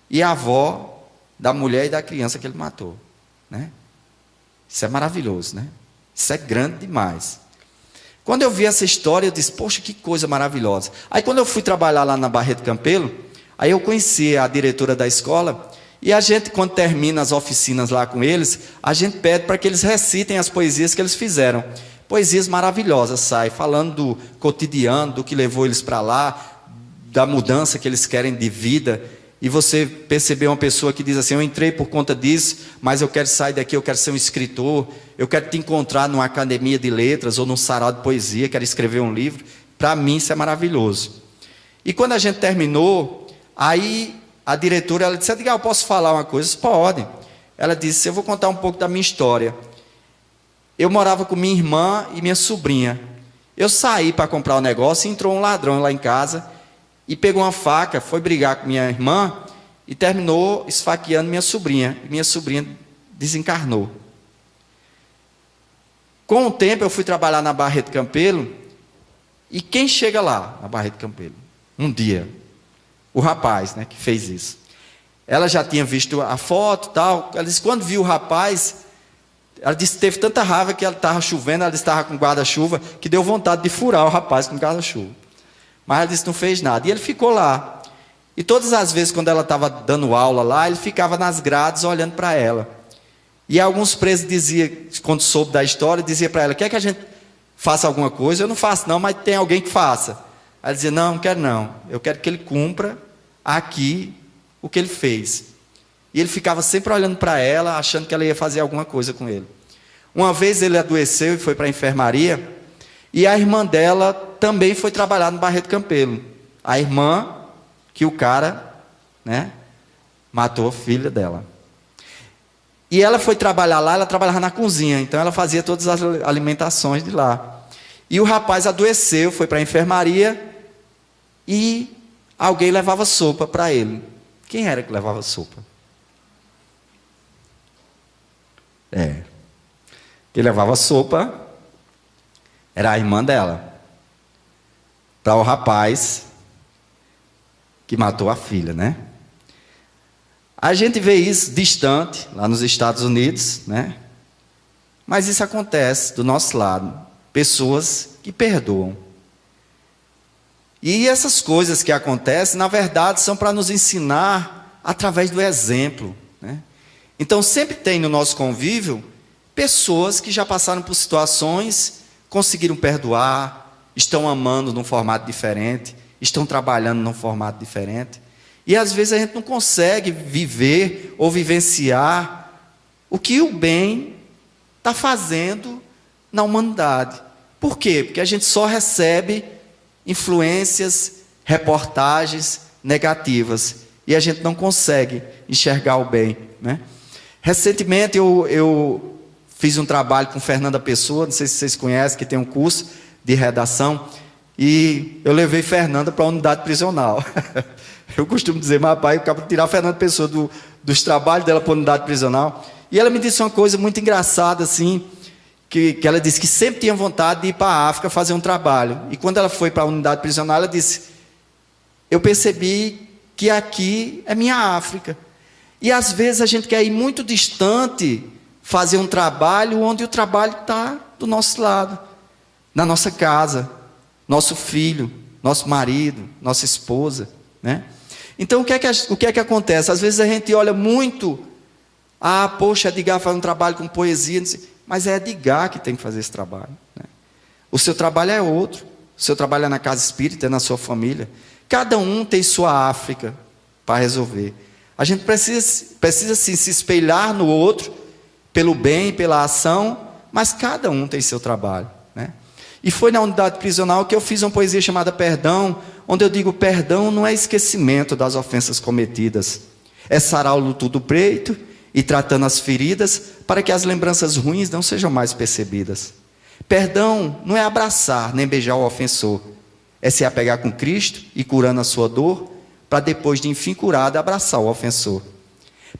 e avó da mulher e da criança que ele matou, né? Isso é maravilhoso, né? Isso é grande demais. Quando eu vi essa história, eu disse: poxa, que coisa maravilhosa. Aí quando eu fui trabalhar lá na Barreto Campelo, aí eu conheci a diretora da escola, e a gente, quando termina as oficinas lá com eles, a gente pede para que eles recitem as poesias que eles fizeram. Poesias maravilhosas, sai falando do cotidiano, do que levou eles para lá, da mudança que eles querem de vida. E você percebeu uma pessoa que diz assim: eu entrei por conta disso, mas eu quero sair daqui, eu quero ser um escritor, eu quero te encontrar numa academia de letras ou num sarau de poesia, quero escrever um livro. Para mim isso é maravilhoso. E quando a gente terminou, aí a diretora, ela disse: Edgar, eu posso falar uma coisa? Pode. ela disse: eu vou contar um pouco da minha história. Eu morava com minha irmã e minha sobrinha. Eu saí para comprar um negócio e entrou um ladrão lá em casa e pegou uma faca, foi brigar com minha irmã e terminou esfaqueando minha sobrinha. E minha sobrinha desencarnou. Com o tempo eu fui trabalhar na Barreto Campelo. E quem chega lá na Barreto Campelo? Um dia, o rapaz, né, que fez isso. Ela já tinha visto a foto e tal. Ela disse, quando viu o rapaz, ela disse que teve tanta raiva que ela estava chovendo, ela disse que estava com guarda-chuva, que deu vontade de furar o rapaz com guarda-chuva. Mas ela disse que não fez nada. E ele ficou lá. E todas as vezes, quando ela estava dando aula lá, ele ficava nas grades olhando para ela. E alguns presos diziam, quando soube da história, dizia para ela: quer que a gente faça alguma coisa? Eu não faço não, mas tem alguém que faça. Ela dizia: não, não quero não. Eu quero que ele cumpra aqui o que ele fez. E ele ficava sempre olhando para ela, achando que ela ia fazer alguma coisa com ele. Uma vez ele adoeceu e foi para a enfermaria, e a irmã dela também foi trabalhar no Barreto Campelo. A irmã que o cara, né, matou a filha dela. E ela foi trabalhar lá, ela trabalhava na cozinha, então ela fazia todas as alimentações de lá. E o rapaz adoeceu, foi para a enfermaria, e alguém levava sopa para ele. Quem era que levava sopa? Quem levava sopa era a irmã dela, para o rapaz que matou a filha, né? A gente vê isso distante, lá nos Estados Unidos, né? Mas isso acontece do nosso lado. Pessoas que perdoam. E essas coisas que acontecem, na verdade, são para nos ensinar através do exemplo, né? Então, sempre tem no nosso convívio pessoas que já passaram por situações, conseguiram perdoar, estão amando num formato diferente, estão trabalhando num formato diferente. E às vezes a gente não consegue viver ou vivenciar o que o bem está fazendo na humanidade. Por quê? Porque a gente só recebe influências, reportagens negativas. E a gente não consegue enxergar o bem, né? Recentemente eu fiz um trabalho com Fernanda Pessoa, não sei se vocês conhecem, que tem um curso de redação. E eu levei Fernanda para a unidade prisional. Eu costumo dizer, mas rapaz, eu acabo de tirar a Fernanda Pessoa dos trabalhos dela para a unidade prisional. E ela me disse uma coisa muito engraçada, assim, que ela disse que sempre tinha vontade de ir para a África fazer um trabalho. E quando ela foi para a unidade prisional, ela disse: eu percebi que aqui é minha África. E às vezes a gente quer ir muito distante fazer um trabalho onde o trabalho está do nosso lado, na nossa casa, nosso filho, nosso marido, nossa esposa, né? Então o que é que acontece? Às vezes a gente olha muito, poxa, Edgar faz um trabalho com poesia, mas é Edgar que tem que fazer esse trabalho, né? O seu trabalho é outro, o seu trabalho é na casa espírita, é na sua família. Cada um tem sua África para resolver. A gente precisa sim se espelhar no outro, pelo bem, pela ação, mas cada um tem seu trabalho, né? E foi na unidade prisional que eu fiz uma poesia chamada Perdão, onde eu digo: perdão não é esquecimento das ofensas cometidas, é sarar o luto do peito e tratando as feridas para que as lembranças ruins não sejam mais percebidas. Perdão não é abraçar nem beijar o ofensor, é se apegar com Cristo e curando a sua dor, para depois de enfim curado abraçar o ofensor.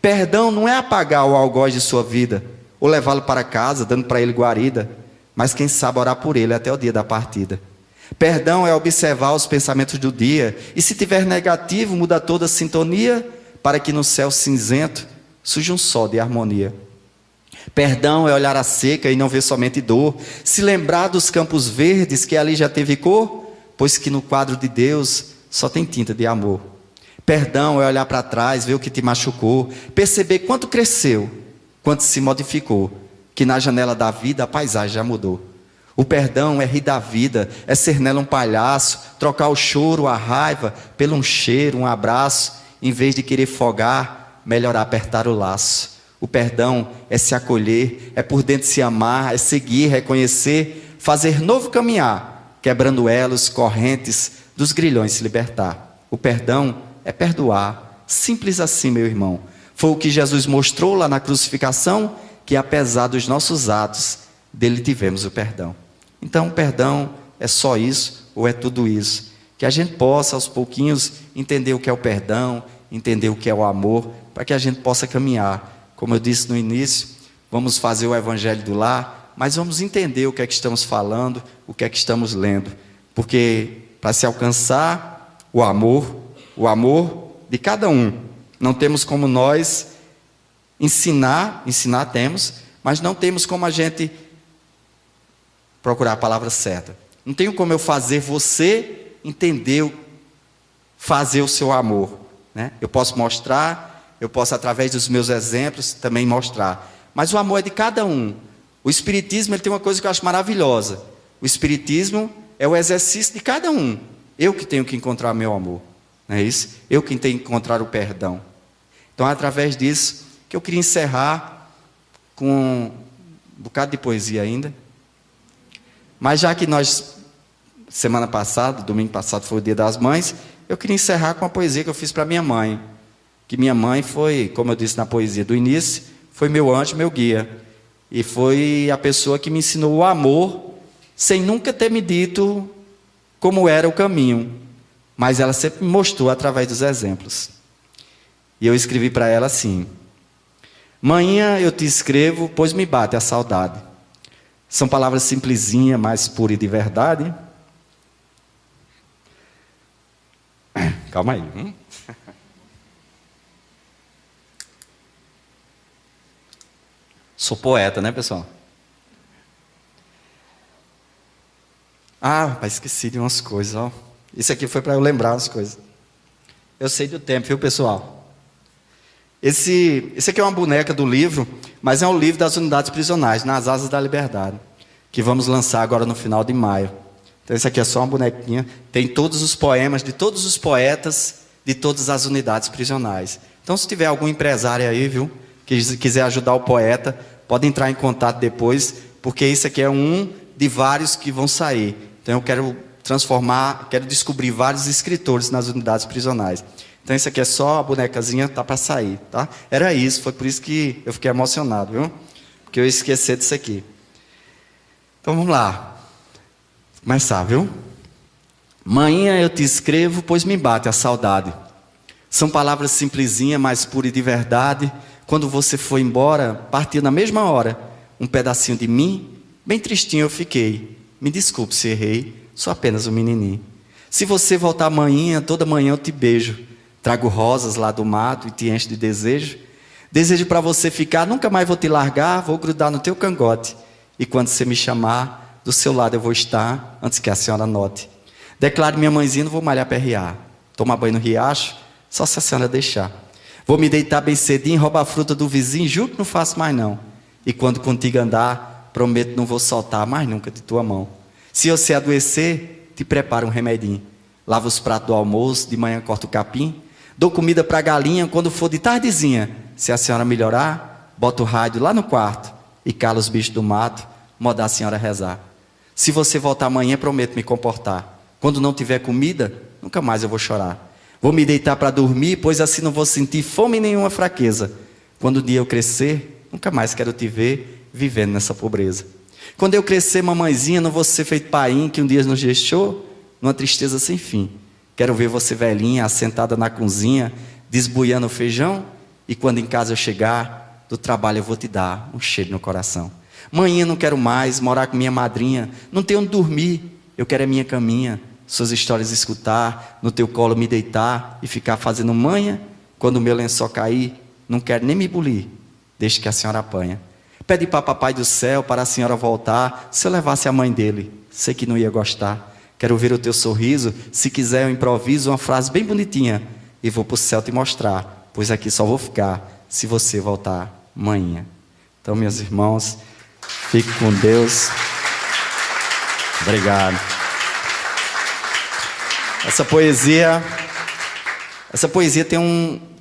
Perdão não é apagar o algoz de sua vida, ou levá-lo para casa dando para ele guarida, mas quem sabe orar por ele até o dia da partida. Perdão é observar os pensamentos do dia, e se tiver negativo, muda toda a sintonia, para que no céu cinzento surja um sol de harmonia. Perdão é olhar a seca e não ver somente dor, se lembrar dos campos verdes que ali já teve cor, pois que no quadro de Deus só tem tinta de amor. Perdão é olhar para trás, ver o que te machucou, perceber quanto cresceu, quanto se modificou, que na janela da vida a paisagem já mudou. O perdão é rir da vida, é ser nela um palhaço, trocar o choro, a raiva, pelo um cheiro, um abraço, em vez de querer folgar, melhor apertar o laço. O perdão é se acolher, é por dentro se amar, é seguir, reconhecer, fazer novo caminhar, quebrando elos, correntes, dos grilhões se libertar. O perdão é perdoar, simples assim, meu irmão. Foi o que Jesus mostrou lá na crucificação, que apesar dos nossos atos, dele tivemos o perdão. Então, o perdão é só isso ou é tudo isso? Que a gente possa, aos pouquinhos, entender o que é o perdão, entender o que é o amor, para que a gente possa caminhar. Como eu disse no início, vamos fazer o evangelho do lar, mas vamos entender o que é que estamos falando, o que é que estamos lendo. Porque para se alcançar o amor de cada um, não temos como nós ensinar temos, mas não temos como a gente procurar a palavra certa. Não tenho como eu fazer você entender, fazer o seu amor, né? Eu posso mostrar, eu posso através dos meus exemplos também mostrar, mas o amor é de cada um. O Espiritismo, ele tem uma coisa que eu acho maravilhosa. O Espiritismo é o exercício de cada um. Eu que tenho que encontrar meu amor, não é isso? Eu que tenho que encontrar o perdão. Então, através disso, que eu queria encerrar com um bocado de poesia ainda. Mas já que nós, semana passada, domingo passado foi o Dia das Mães, eu queria encerrar com uma poesia que eu fiz para minha mãe. Que minha mãe foi, como eu disse na poesia do início, foi meu anjo, meu guia. E foi a pessoa que me ensinou o amor, sem nunca ter me dito como era o caminho. Mas ela sempre me mostrou através dos exemplos. E eu escrevi para ela assim: manhã eu te escrevo, pois me bate a saudade. São palavras simplesinhas, mas puras e de verdade. Calma aí. Sou poeta, né, pessoal? Ah, rapaz, esqueci de umas coisas, ó. Isso aqui foi para eu lembrar as coisas. Eu sei do tempo, viu, pessoal? Esse aqui é uma boneca do livro, mas é um livro das unidades prisionais, Nas Asas da Liberdade, que vamos lançar agora no final de maio. Então, esse aqui é só uma bonequinha. Tem todos os poemas de todos os poetas de todas as unidades prisionais. Então, se tiver algum empresário aí, viu, que quiser ajudar o poeta, pode entrar em contato depois, porque isso aqui é um de vários que vão sair. Então, eu quero descobrir vários escritores nas unidades prisionais. Então, isso aqui é só a bonecazinha, tá para sair, tá? Era isso, foi por isso que eu fiquei emocionado, viu? Porque eu esqueci disso aqui. Então, vamos lá. Vou começar, viu? Manhã eu te escrevo, pois me bate a saudade. São palavras simplesinhas, mas puras e de verdade. Quando você foi embora, partiu na mesma hora. Um pedacinho de mim, bem tristinho eu fiquei. Me desculpe se errei, sou apenas um menininho. Se você voltar amanhã, toda manhã eu te beijo. Trago rosas lá do mato e te encho de desejo. Desejo para você ficar, nunca mais vou te largar, vou grudar no teu cangote. E quando você me chamar, do seu lado eu vou estar, antes que a senhora note. Declare minha mãezinha, não vou malhar perrear. Tomar banho no riacho, só se a senhora deixar. Vou me deitar bem cedinho, roubar a fruta do vizinho, juro que não faço mais não. E quando contigo andar, prometo não vou soltar mais nunca de tua mão. Se você adoecer, te prepara um remedinho. Lava os pratos do almoço, de manhã corta o capim. Dou comida para a galinha quando for de tardezinha. Se a senhora melhorar, bota o rádio lá no quarto e cala os bichos do mato, moda a senhora rezar. Se você voltar amanhã, prometo me comportar. Quando não tiver comida, nunca mais eu vou chorar. Vou me deitar para dormir, pois assim não vou sentir fome nenhuma fraqueza. Quando o dia eu crescer, nunca mais quero te ver vivendo nessa pobreza. Quando eu crescer, mamãezinha, não vou ser feito painho que um dia nos deixou, numa tristeza sem fim. Quero ver você velhinha, assentada na cozinha, desbuiando o feijão, e quando em casa eu chegar, do trabalho eu vou te dar um cheiro no coração. Manhã não quero mais morar com minha madrinha, não tenho onde dormir, eu quero a minha caminha, suas histórias escutar, no teu colo me deitar e ficar fazendo manha. Quando o meu lençol cair, não quero nem me bulir, deixe que a senhora apanha. Pede para papai do céu para a senhora voltar, se eu levasse a mãe dele, sei que não ia gostar. Quero ver o teu sorriso, se quiser eu improviso uma frase bem bonitinha e vou para o céu te mostrar, pois aqui só vou ficar se você voltar manhã. Então, meus irmãos, fique com Deus. Obrigado. Essa poesia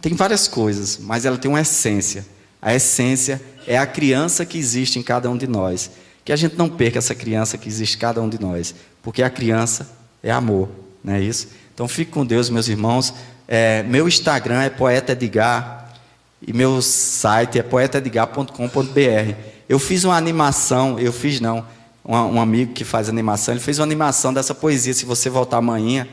tem várias coisas, mas ela tem uma essência. A essência é a criança que existe em cada um de nós. Que a gente não perca essa criança que existe em cada um de nós, porque a criança é amor, não é isso? Então fique com Deus, meus irmãos. Meu Instagram é Poeta Edgar, E meu site é poetaedgar.com.br. Eu fiz uma animação, um amigo que faz animação, ele fez uma animação dessa poesia, Se Você Voltar Amanhã,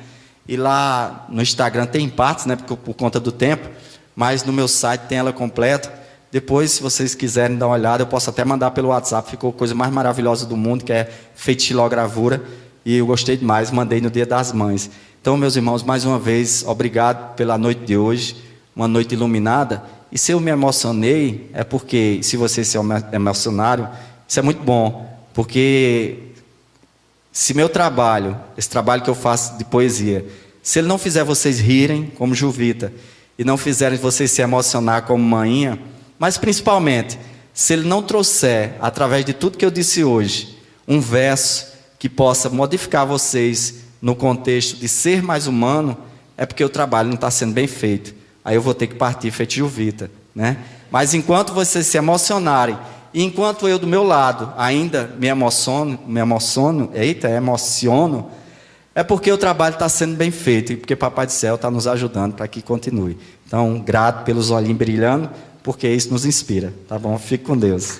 e lá no Instagram tem partes, né, por conta do tempo, mas no meu site tem ela completa. Depois, se vocês quiserem dar uma olhada, eu posso até mandar pelo WhatsApp, ficou a coisa mais maravilhosa do mundo, que é feitilogravura, e eu gostei demais, mandei no Dia das Mães. Então, meus irmãos, mais uma vez, obrigado pela noite de hoje, uma noite iluminada. E se eu me emocionei, é porque, se vocês se emocionaram, isso é muito bom, porque se meu trabalho, esse trabalho que eu faço de poesia, se ele não fizer vocês rirem, como Juvita, e não fizerem vocês se emocionar como Maninha, mas principalmente, se ele não trouxer, através de tudo que eu disse hoje, um verso que possa modificar vocês no contexto de ser mais humano, é porque o trabalho não está sendo bem feito. Aí eu vou ter que partir feito Juvita, né? Mas enquanto vocês se emocionarem, e enquanto eu do meu lado ainda me emociono, é porque o trabalho está sendo bem feito, e porque Papai do Céu está nos ajudando para que continue. Então, grato pelos olhinhos brilhando, porque isso nos inspira, tá bom? Fique com Deus.